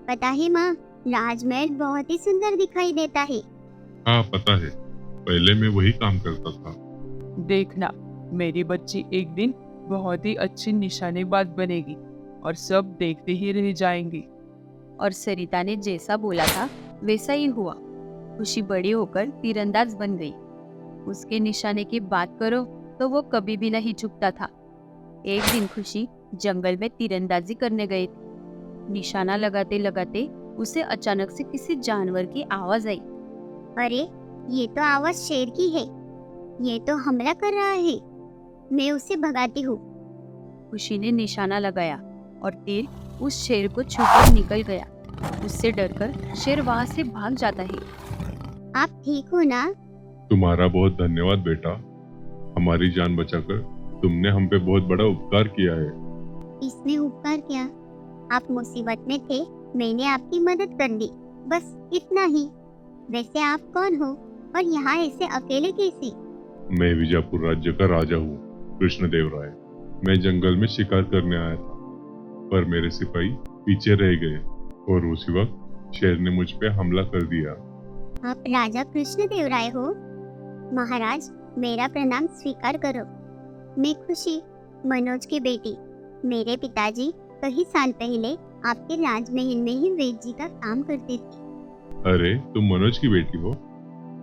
पता है माँ, राजमहल बहुत ही सुंदर दिखाई देता है। हाँ पता है, पहले मैं वही काम करता था। देखना, मेरी बच्ची एक दिन बहुत ही अच्छी निशानेबाज बनेगी और सब देखते ही रह जाएंगे। और सरिता ने जैसा बोला था वैसा ही हुआ। खुशी बड़ी होकर तीरंदाज बन गई। उसके निशाने की बात करो तो वो कभी भी नहीं चूकता था। एक दिन खुशी जंगल में तीरंदाजी करने गई थी। निशाना लगाते लगाते उसे अचानक से किसी जानवर की आवाज आई। अरे, ये तो आवाज शेर की है। ये तो हमला कर रहा है। मैं उसे भगाती हूँ। खुशी ने निशाना लगाया और तीर उस शेर को छूकर निकल गया। उससे डरकर शेर वहाँ से भाग जाता है। आप ठीक हो ना? तुम्हारा बहुत धन्यवाद बेटा। हमारी जान बचाकर तुमने हम पे बहुत बड़ा उपकार किया है। इसमें उपकार क्या? आप मुसीबत में थे, मैंने आपकी मदद कर दी, बस इतना ही। वैसे आप कौन हो और यहाँ ऐसे अकेले कैसे? मैं विजापुर राज्य का राजा हूँ, कृष्णदेवराय। मैं जंगल में शिकार करने आया था, पर मेरे सिपाही पीछे रह गए और उसी वक्त शेर ने मुझ पे हमला कर दिया। आप राजा कृष्णदेवराय हो? महाराज, मेरा प्रणाम स्वीकार करो। मैं खुशी, मनोज की बेटी। मेरे पिताजी कई साल पहले आपके राजमहल में ही वैद्य जी का काम करते थे। अरे, तुम मनोज की बेटी हो?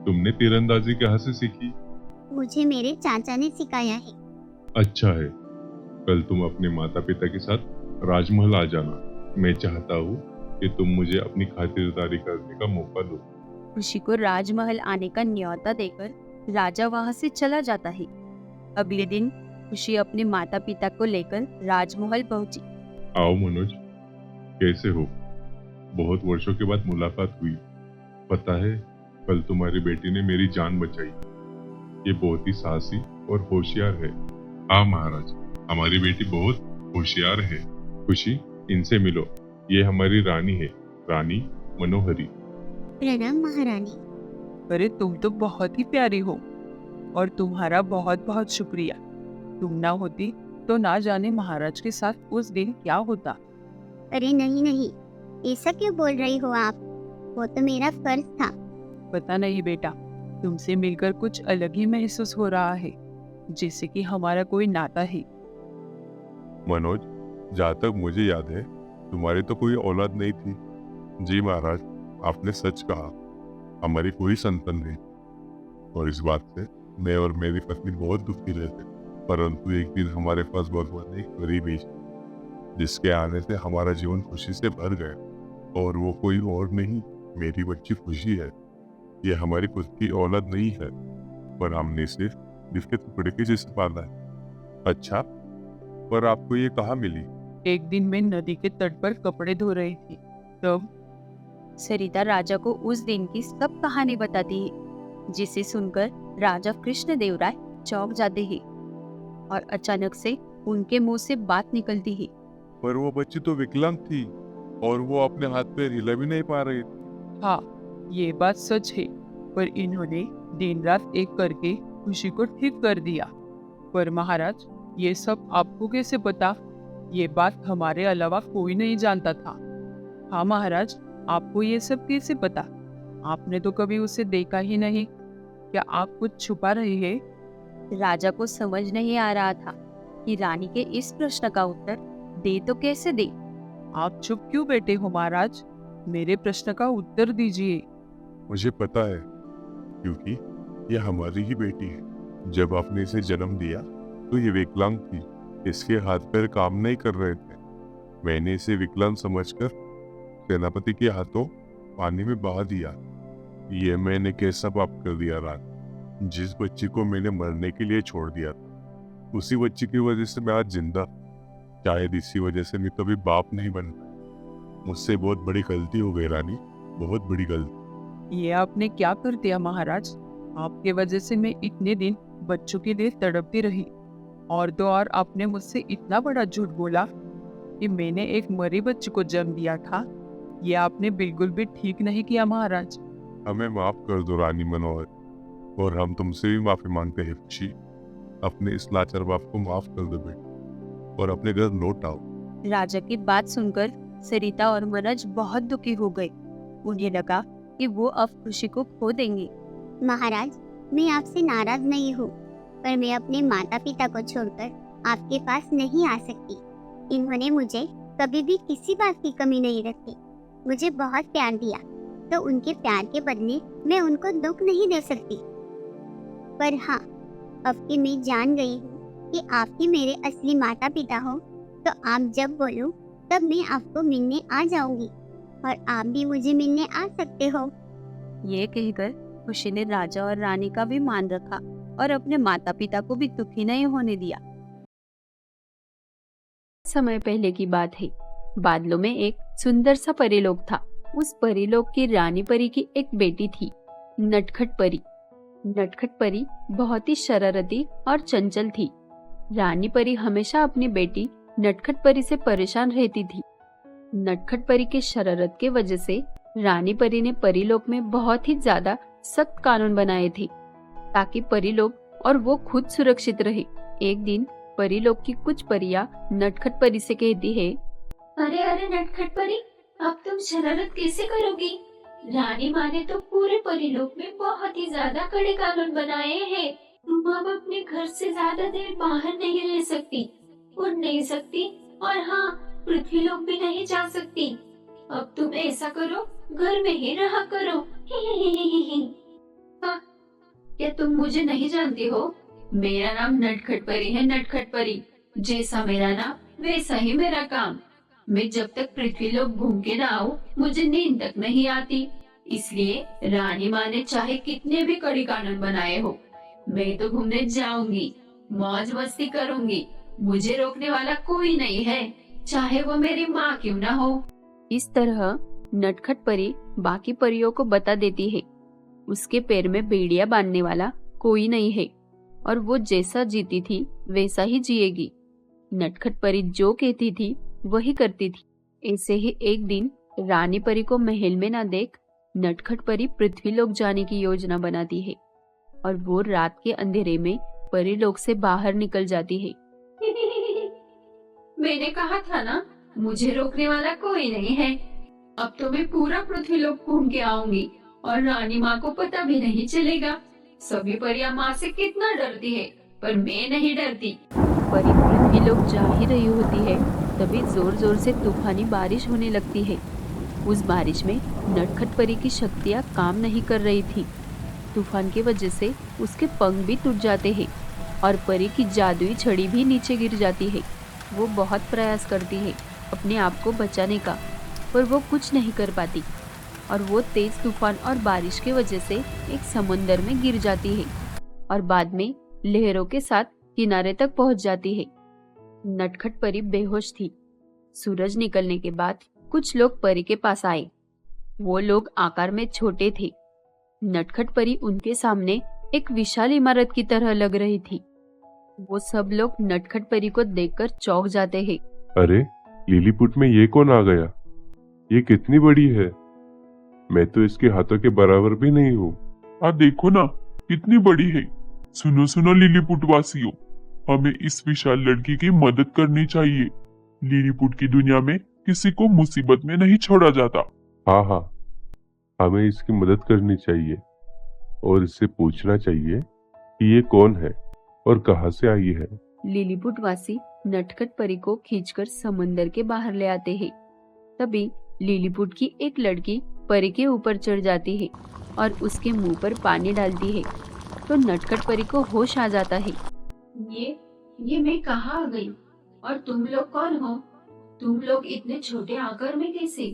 तुमने तीरंदाजी कहाँ से सीखी? मुझे मेरे चाचा ने सिखाया है। अच्छा है, कल तुम अपने माता पिता के साथ राजमहल आ जाना। मैं चाहता हूँ कि तुम मुझे अपनी खातिरदारी करने का मौका दो। खुशी को राजमहल आने का न्योता देकर राजा वहाँ से चला जाता है। अगले दिन खुशी अपने माता पिता को लेकर राजमहल पहुंची। आओ मनोज, कैसे हो? बहुत वर्षों के बाद मुलाकात हुई। पता है, कल तुम्हारी बेटी ने मेरी जान बचाई। ये बहुत ही साहसी और होशियार है। हाँ महाराज, हमारी बेटी बहुत होशियार है। खुशी, इनसे मिलो। ये हमारी रानी है, रानी मनोहरी। प्रणाम महारानी। अरे तुम तो बहुत ही प्यारी हो और तुम्हारा बहुत बहुत शुक्रिया। तुम ना होती तो ना जाने महाराज के साथ उस दिन क्या होता। अरे नहीं नहीं, ऐसा क्यों बोल रही हो आप? वो तो मेरा फर्ज था। पता नहीं बेटा, तुमसे मिलकर कुछ अलग ही महसूस हो रहा है, जैसे कि हमारा कोई नाता है। मनोज, जहाँ तक मुझे याद है तुम्हारी तो कोई औलाद नहीं थी। जी महाराज, आपने सच कहा, हमारी कोई संतान नहीं। और इस बात से मैं और मेरी पत्नी बहुत दुखी रहते। परंतु एक दिन हमारे पास भगवान ने एक परी भेजी, जिसके आने से हमारा जीवन खुशी से भर गया। और वो कोई और नहीं, मेरी बच्ची खुशी है। ये हमारी खुद की औलाद नहीं है, पर हमने इसे दिल के टुकड़े के जैसे पाला है। अच्छा, पर आपको ये कहाँ मिली? एक दिन मैं नदी के तट पर कपड़े धो रही थी, तब सरिता राजा को उस दिन की सब कहानी बताती है, जिसे सुनकर राजा कृष्णदेवराय चौंक जाते हैं और अचानक से उनके मुंह से बात निकलती है। पर वो बच्ची तो विकलांग थी और वो अपने हाथ पैर हिला भी नहीं पा रही थी। हाँ, ये बात सच है, पर इन्होंने दिन रात एक करके खुशी को ठीक कर दिया। पर महाराज, ये सब आपको कैसे पता? ये बात हमारे अलावा कोई नहीं जानता था। हाँ महाराज, आपको ये सब कैसे पता? आपने तो कभी उसे देखा ही नहीं। क्या आप कुछ छुपा रही है? राजा को समझ नहीं आ रहा था कि रानी के इस प्रश्न का उत्तर दे तो कैसे दे। आप चुप क्यों बैठे हो महाराज? मेरे प्रश्न का उत्तर दीजिए। मुझे पता है, क्योंकि ये हमारी ही बेटी है। जब आपने इसे जन्म दिया तो ये विकलांग थी, इसके हाथ पैर काम नहीं कर रहे थे। मैंने इसे विकलांग समझकर सेनापति के हाथों पानी में बहा दिया। ये मैंने कैसा पाप कर दिया रात? जिस बच्ची को मैंने मरने के लिए छोड़ दिया था, उसी बच्ची की वजह से मैं आज जिंदा। शायद इसी वजह से मैं कभी बाप नहीं बन पाया। मुझसे बहुत बड़ी गलती हो गई रानी, बहुत बड़ी गलती। ये आपने क्या कर दिया महाराज? आपके वजह से मैं इतने दिन बच्चों के लिए तड़पती रही, और तो और आपने मुझसे इतना बड़ा झूठ बोला कि मैंने एक मरी बच्ची को जन्म दिया था। ये आपने बिल्कुल भी ठीक नहीं किया महाराज। हमें माफ कर दो रानी मनोहर, और हम तुमसे भी माफी मांगते हैं खुशी। अपने इस लाचार बाप को माफ कर दो बेटा, और अपने घर लौट आओ। राजा की बात सुनकर सरिता और मनोज बहुत दुखी हो गए। उन्हें लगा कि वो अब खुशी को खो देंगे। महाराज, मैं आपसे नाराज नहीं हूँ, पर मैं अपने माता पिता को छोड़कर आपके पास नहीं आ सकती। इन्होंने मुझे कभी भी किसी बात की कमी नहीं रखी। मुझे बहुत प्यार दिया, तो उनके प्यार के बदले मैं उनको दुख नहीं दे सकती। पर हाँ, अब कि मैं जान गई हूँ कि आप ही मेरे असली माता पिता हो, तो आप जब बोलो तब मैं आपको मिलने आ जाऊंगी, और आप भी मुझे मिलने आ सकते हो। ये कहकर खुशी ने राजा और रानी का भी मान रखा और अपने माता पिता को भी दुखी नहीं होने दिया। समय पहले की बात है। बादलों में एक सुंदर सा परीलोक था। उस परीलोक की रानी परी की एक बेटी थी, नटखट परी। नटखट परी बहुत ही शरारती और चंचल थी। रानी परी हमेशा अपनी बेटी नटखट परी से परेशान रहती थी। नटखट परी के शरारत के वजह से रानी परी ने परीलोक में बहुत ही ज्यादा सख्त कानून बनाए थे ताकि परीलोक और वो खुद सुरक्षित रहे। एक दिन परीलोक की कुछ परियां नटखट परी से कहती है, अरे अरे नटखट परी, अब तुम शरारत कैसे करोगी? रानी माँ ने तो पूरे परीलोक में बहुत ही ज्यादा कड़े कानून बनाए हैं। तुम अब अपने घर से ज्यादा देर बाहर नहीं रह सकती, उड़ नहीं सकती और हाँ, पृथ्वी लोक भी नहीं जा सकती। अब तुम ऐसा करो, घर में ही रहा करो। हाँ, क्या तुम मुझे नहीं जानती हो? मेरा नाम नटखट परी है, नटखट परी। जैसा मेरा नाम वैसा ही मेरा काम। मैं जब तक पृथ्वी लोक घूम के ना आऊं, मुझे नींद तक नहीं आती। इसलिए रानी माँ ने चाहे कितने भी कड़े कानून बनाए हो, मैं तो घूमने जाऊंगी, मौज मस्ती करूंगी। मुझे रोकने वाला कोई नहीं है, चाहे वो मेरी माँ क्यों ना हो। इस तरह नटखट परी बाकी परियों को बता देती है उसके पैर में बेड़ियां बांधने वाला कोई नहीं है और वो जैसा जीती थी वैसा ही जिएगी। नटखट परी जो कहती थी वही करती थी। ऐसे ही एक दिन रानी परी को महल में न देख नटखट परी पृथ्वी लोक जाने की योजना बनाती है और वो रात के अंधेरे में परी लोक से बाहर निकल जाती है। मैंने कहा था ना, मुझे रोकने वाला कोई नहीं है। अब तो मैं पूरा पृथ्वी लोक घूम के आऊंगी और रानी माँ को पता भी नहीं चलेगा। सभी परियां माँ से कितना डरती है, पर मैं नहीं डरती। परी पृथ्वी लोक जा ही रही होती है, तभी जोर जोर से तूफानी बारिश होने लगती है। उस बारिश में नटखट परी की शक्तियाँ काम नहीं कर रही थी। तूफान की वजह से उसके पंख भी टूट जाते हैं और परी की जादुई छड़ी भी नीचे गिर जाती है। वो बहुत प्रयास करती है अपने आप को बचाने का, पर वो कुछ नहीं कर पाती और वो तेज तूफान और बारिश की वजह से एक समुंदर में गिर जाती है और बाद में लहरों के साथ किनारे तक पहुंच जाती है। नटखट परी बेहोश थी। सूरज निकलने के बाद कुछ लोग परी के पास आए। वो लोग आकार में छोटे थे। नटखट परी उनके सामने एक विशाल इमारत की तरह लग रही थी। वो सब लोग नटखट परी को देखकर चौंक जाते हैं। अरे लिलीपुट में ये कौन आ गया? ये कितनी बड़ी है? मैं तो इसके हाथों के बराबर भी नहीं हूँ। देखो ना कितनी बड़ी है। सुनो सुनो लिलीपुट वासियों, हमें इस विशाल लड़की की मदद करनी चाहिए। लिलीपुट की दुनिया में किसी को मुसीबत में नहीं छोड़ा जाता। हाँ, हमें इसकी मदद करनी चाहिए और इससे पूछना चाहिए कि ये कौन है और कहाँ से आई है। लिलीपुट वासी नटखट परी को खींचकर समंदर के बाहर ले आते हैं। तभी लिलीपुट की एक लड़की परी के ऊपर चढ़ जाती है और उसके मुंह पर पानी डालती है तो नटखट परी को होश आ जाता है। ये मैं कहाँ आ गई और तुम लोग कौन हो? तुम लोग इतने छोटे आकार में कैसे?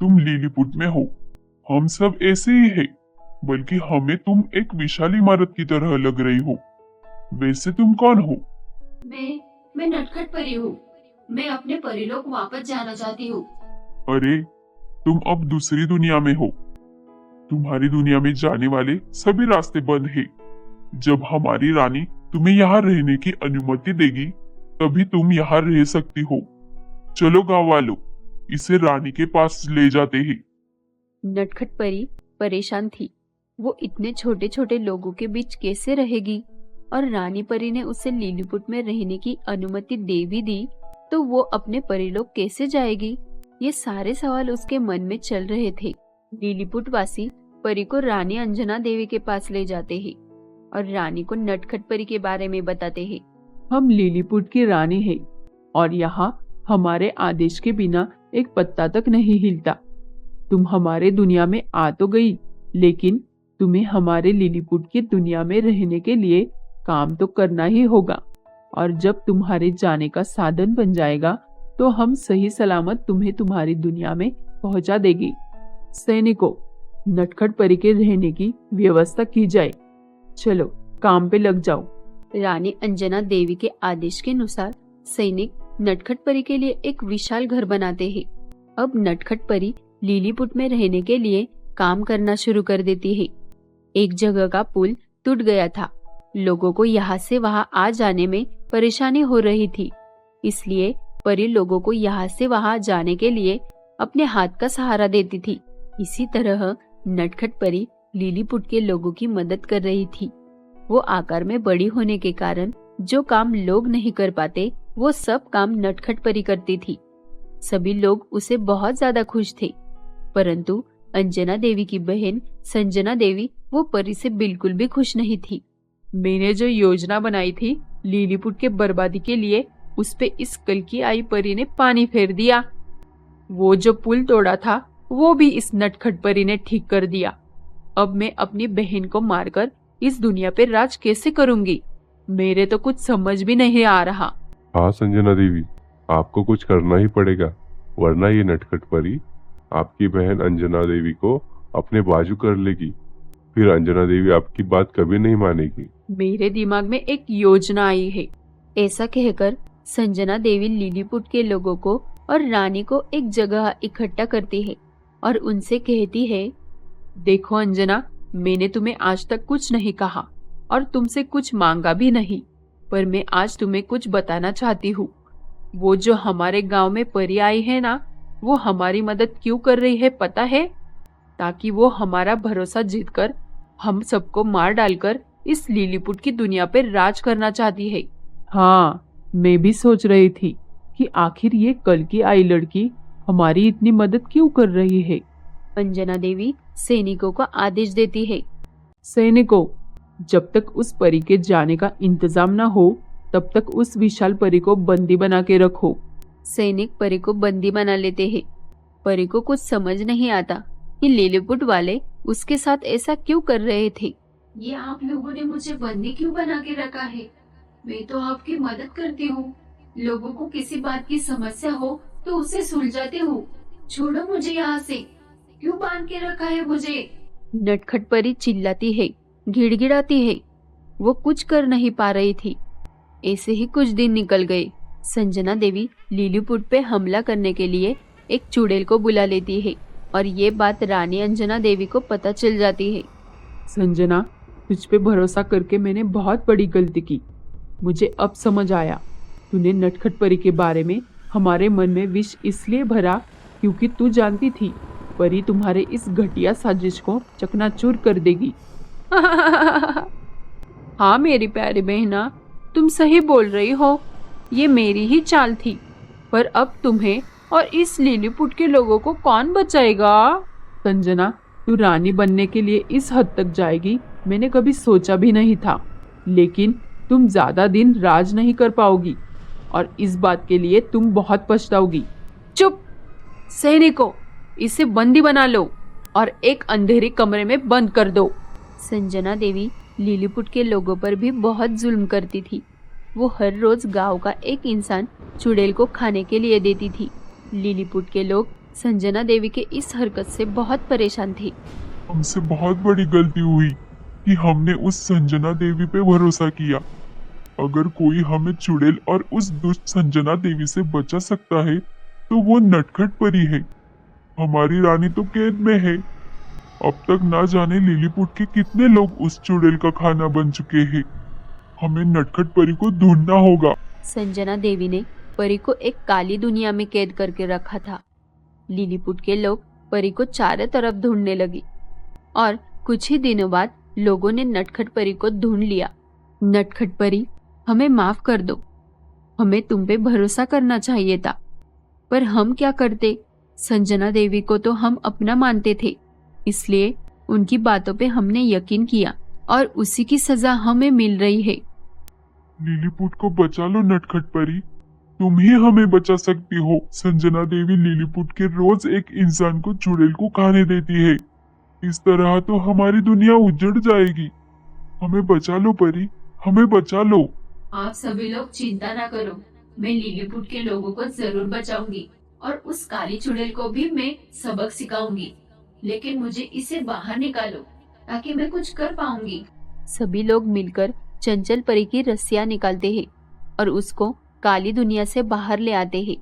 तुम लिलीपुट में हो, हम सब ऐसे ही हैं, बल्कि हमें तुम एक विशाल इमारत की तरह लग रही हो। वैसे तुम कौन हो? मैं नटखट परी हूँ। मैं अपने परीलोक वापस जाना चाहती हूँ। अरे तुम अब दूसरी दुनिया में हो। तुम्हारी दुनिया में जाने वाले सभी रास्ते बंद हैं। जब हमारी रानी तुम्हें यहाँ रहने की अनुमति देगी तभी तुम यहाँ रह सकती हो। चलो गाँव वालों, इसे रानी के पास ले जाते हैं। नटखट परी परेशान थी। वो इतने छोटे छोटे लोगों के बीच कैसे रहेगी और रानी परी ने उसे लिलीपुट में रहने की अनुमति दे भी दी तो वो अपने परीलोक कैसे जाएगी? ये सारे सवाल उसके मन में चल रहे थे। लिलीपुट वासी परी को रानी अंजना देवी के पास ले जाते हैं और रानी को नटखट परी के बारे में बताते हैं। हम लिलीपुट की रानी हैं और यहाँ हमारे आदेश के बिना एक पत्ता तक नहीं हिलता। तुम हमारे दुनिया में आ तो गई, लेकिन तुम्हें हमारे लिलीपुट की दुनिया में रहने के लिए काम तो करना ही होगा और जब तुम्हारे जाने का साधन बन जाएगा तो हम सही सलामत तुम्हें तुम्हारी दुनिया में पहुंचा देगी। सैनिकों, नटखट परी के रहने की व्यवस्था की जाए। चलो काम पे लग जाओ। रानी अंजना देवी के आदेश के अनुसार सैनिक नटखट परी के लिए एक विशाल घर बनाते हैं। अब नटखट परी लिलीपुट में रहने के लिए काम करना शुरू कर देती है। एक जगह का पुल टूट गया था। लोगों को यहाँ से वहाँ आ जाने में परेशानी हो रही थी, इसलिए परी लोगों को यहाँ से वहाँ जाने के लिए अपने हाथ का सहारा देती थी। इसी तरह नटखट परी लिलीपुट के लोगों की मदद कर रही थी। वो आकार में बड़ी होने के कारण जो काम लोग नहीं कर पाते वो सब काम नटखट परी करती थी। सभी लोग उसे बहुत ज्यादा खुश थे, परंतु अंजना देवी की बहन संजना देवी वो परी से बिल्कुल भी खुश नहीं थी। मैंने जो योजना बनाई थी लिलीपुट के बर्बादी के लिए, उस पे इस कल की आई परी ने पानी फेर दिया। वो जो पुल तोड़ा था वो भी इस नटखट परी ने ठीक कर दिया। अब मैं अपनी बहन को मारकर इस दुनिया पे राज कैसे करूंगी? मेरे तो कुछ समझ भी नहीं आ रहा। हाँ संजना देवी, आपको कुछ करना ही पड़ेगा, वरना ये नटखट परी आपकी बहन अंजना देवी को अपने बाजू कर लेगी। फिर अंजना देवी आपकी बात कभी नहीं मानेगी। मेरे दिमाग में एक योजना आई है। ऐसा कहकर संजना देवी लिलीपुट के लोगों को और रानी को एक जगह इकट्ठा करती है और उनसे कहती है, देखो अंजना, मैंने तुम्हें आज तक कुछ नहीं कहा और तुमसे कुछ मांगा भी नहीं, पर मैं आज तुम्हें कुछ बताना चाहती हूँ। वो जो हमारे गांव में परी आई है ना, वो हमारी मदद क्यों कर रही है पता है? ताकि वो हमारा भरोसा जीतकर हम सबको मार डालकर इस लिलीपुट की दुनिया पर राज करना चाहती है। हाँ, मैं भी सोच रही थी कि आखिर ये कल की आई लड़की हमारी इतनी मदद क्यों कर रही है। अंजना देवी सैनिकों को आदेश देती है, सैनिकों, जब तक उस परी के जाने का इंतजाम न हो तब तक उस विशाल परी को बंदी बना के रखो। सैनिक परी को बंदी बना लेते हैं। परी को कुछ समझ नहीं आता कि लिलीपुट वाले उसके साथ ऐसा क्यों कर रहे थे। ये आप लोगों ने मुझे बंदी क्यों बना के रखा है? मैं तो आपकी मदद करती हूँ। लोगों को किसी बात की समस्या हो तो उसे सुलझाती हूँ। छोड़ो मुझे यहाँ से, क्यों बांध के रखा है मुझे? नटखट परी चिल्लाती है, गिड़गिड़ाती है। वो कुछ कर नहीं पा रही थी। ऐसे ही कुछ दिन निकल गए। संजना देवी लिलीपुट पे हमला करने के लिए एक चुड़ैल को बुला लेती है और ये बात रानी अंजना देवी को पता चल जाती है। संजना, तुझ पे भरोसा करके मैंने बहुत बड़ी गलती की। मुझे अब समझ आया, तूने नटखट परी के बारे में हमारे मन में विष इसलिए भरा क्योंकि तू जानती थी परी तुम्हारे इस घटिया साजिश को चकनाचूर कर देगी। हाँ मेरी प्यारी बहना, तुम सही बोल रही हो। ये मेरी ही चाल थी, पर अब तुम्हें और इस लिलीपुट के लोगों को कौन बचाएगा? संजना, तू रानी बनने के लिए इस हद तक जाएगी मैंने कभी सोचा भी नहीं था। लेकिन तुम ज्यादा दिन राज नहीं कर पाओगी और इस बात के लिए तुम बहुत पछताओगी। चुप! सैनिकों, इसे बंदी बना लो और एक अंधेरे कमरे में बंद कर दो। संजना देवी लिलीपुट के लोगों पर भी बहुत जुल्म करती थी। वो हर रोज गांव का एक इंसान चुड़ैल को खाने के लिए देती थी। लिलीपुट के लोग संजना देवी के इस हरकत से बहुत परेशान थे। हमसे बहुत बड़ी गलती हुई कि हमने उस संजना देवी पे भरोसा किया। अगर कोई हमें चुड़ैल और उस दुष्ट संजना देवी से बचा सकता है तो वो नटखट परी है। हमारी रानी तो कैद में है। अब तक ना जाने लिलीपुट के कितने लोग उस चुड़ैल का खाना बन चुके हैं। हमें नटखट परी को ढूंढना होगा। संजना देवी ने परी को एक काली दुनिया में कैद करके रखा था। लिलीपुट के लोग परी को चारों तरफ ढूंढने लगे और कुछ ही दिनों बाद लोगों ने नटखट परी को ढूंढ लिया। नटखट परी, हमें माफ कर दो। हमें तुम पे भरोसा करना चाहिए था, पर हम क्या करते? संजना देवी को तो हम अपना मानते थे, इसलिए उनकी बातों पे हमने यकीन किया और उसी की सजा हमें मिल रही है। लिलीपुट को बचा लो नटखट परी, तुम ही हमें बचा सकती हो। संजना देवी लिलीपुट के रोज एक इंसान को चुड़ैल को खाने देती है। इस तरह तो हमारी दुनिया उजड़ जाएगी। हमें बचा लो परी, हमें बचा लो। आप सभी लोग चिंता ना करो, मैं लिलीपुट के लोगों को जरूर बचाऊंगी और उस काली चुड़ैल को भी मैं सबक सिखाऊंगी। लेकिन मुझे इसे बाहर निकालो ताकि मैं कुछ कर पाऊंगी। सभी लोग मिलकर चंचल परी की रस्सियां निकालते हैं और उसको काली दुनिया से बाहर ले आते हैं।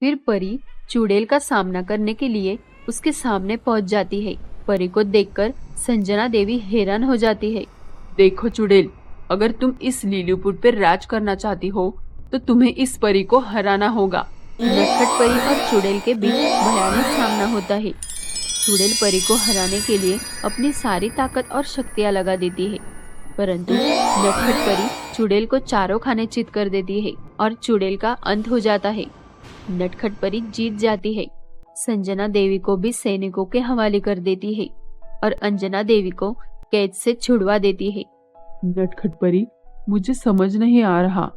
फिर परी चुड़ैल का सामना करने के लिए उसके सामने पहुंच जाती है। परी को देखकर संजना देवी हैरान हो जाती है। देखो चुड़ैल, अगर तुम इस लिलीपुट पर राज करना चाहती हो तो तुम्हें इस परी को हराना होगा। नटखट परी और चुड़ैल के बीच भयानक सामना होता है। चुड़ैल परी को हराने के लिए अपनी सारी ताकत और शक्तियां लगा देती है, परंतु नटखट परी चुड़ैल को चारों खाने चित कर देती है और चुड़ैल का अंत हो जाता है। नटखट परी जीत जाती है। संजना देवी को भी सैनिकों के हवाले कर देती है और अंजना देवी को कैद से छुड़वा देती है। नटखट परी, मुझे समझ नहीं आ रहा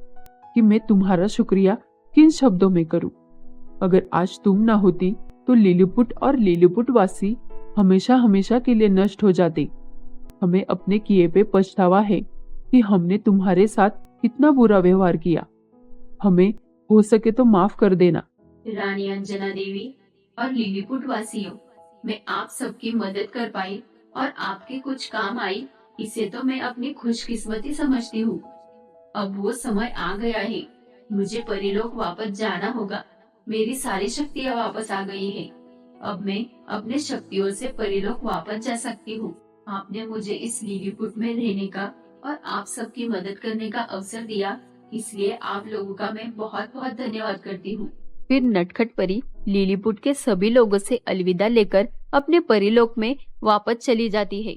कि मैं तुम्हारा शुक्रिया किन शब्दों में करूं। अगर आज तुम ना होती तो लिलीपुट और लिलीपुट वासी हमेशा हमेशा के लिए नष्ट हो जाते। हमें अपने किए पे पछतावा है कि हमने तुम्हारे साथ कितना बुरा व्यवहार किया। हमें हो सके तो माफ कर देना। रानी अंजना देवी और लिलीपुट वासियों, मैं आप सबकी मदद कर पाई और आपके कुछ काम आई, इसे तो मैं अपनी खुशकिस्मती समझती हूँ। अब वो समय आ गया है, मुझे परीलोक वापस जाना होगा। मेरी सारी शक्तियाँ वापस आ गई है। अब मैं अपने शक्तियों से परीलोक वापस जा सकती हूँ। आपने मुझे इस लिलीपुट में रहने का और आप सबकी मदद करने का अवसर दिया, इसलिए आप लोगों का मैं बहुत बहुत धन्यवाद करती हूँ। फिर नटखट परी लिलीपुट के सभी लोगों से अलविदा लेकर अपने परीलोक में वापस चली जाती है।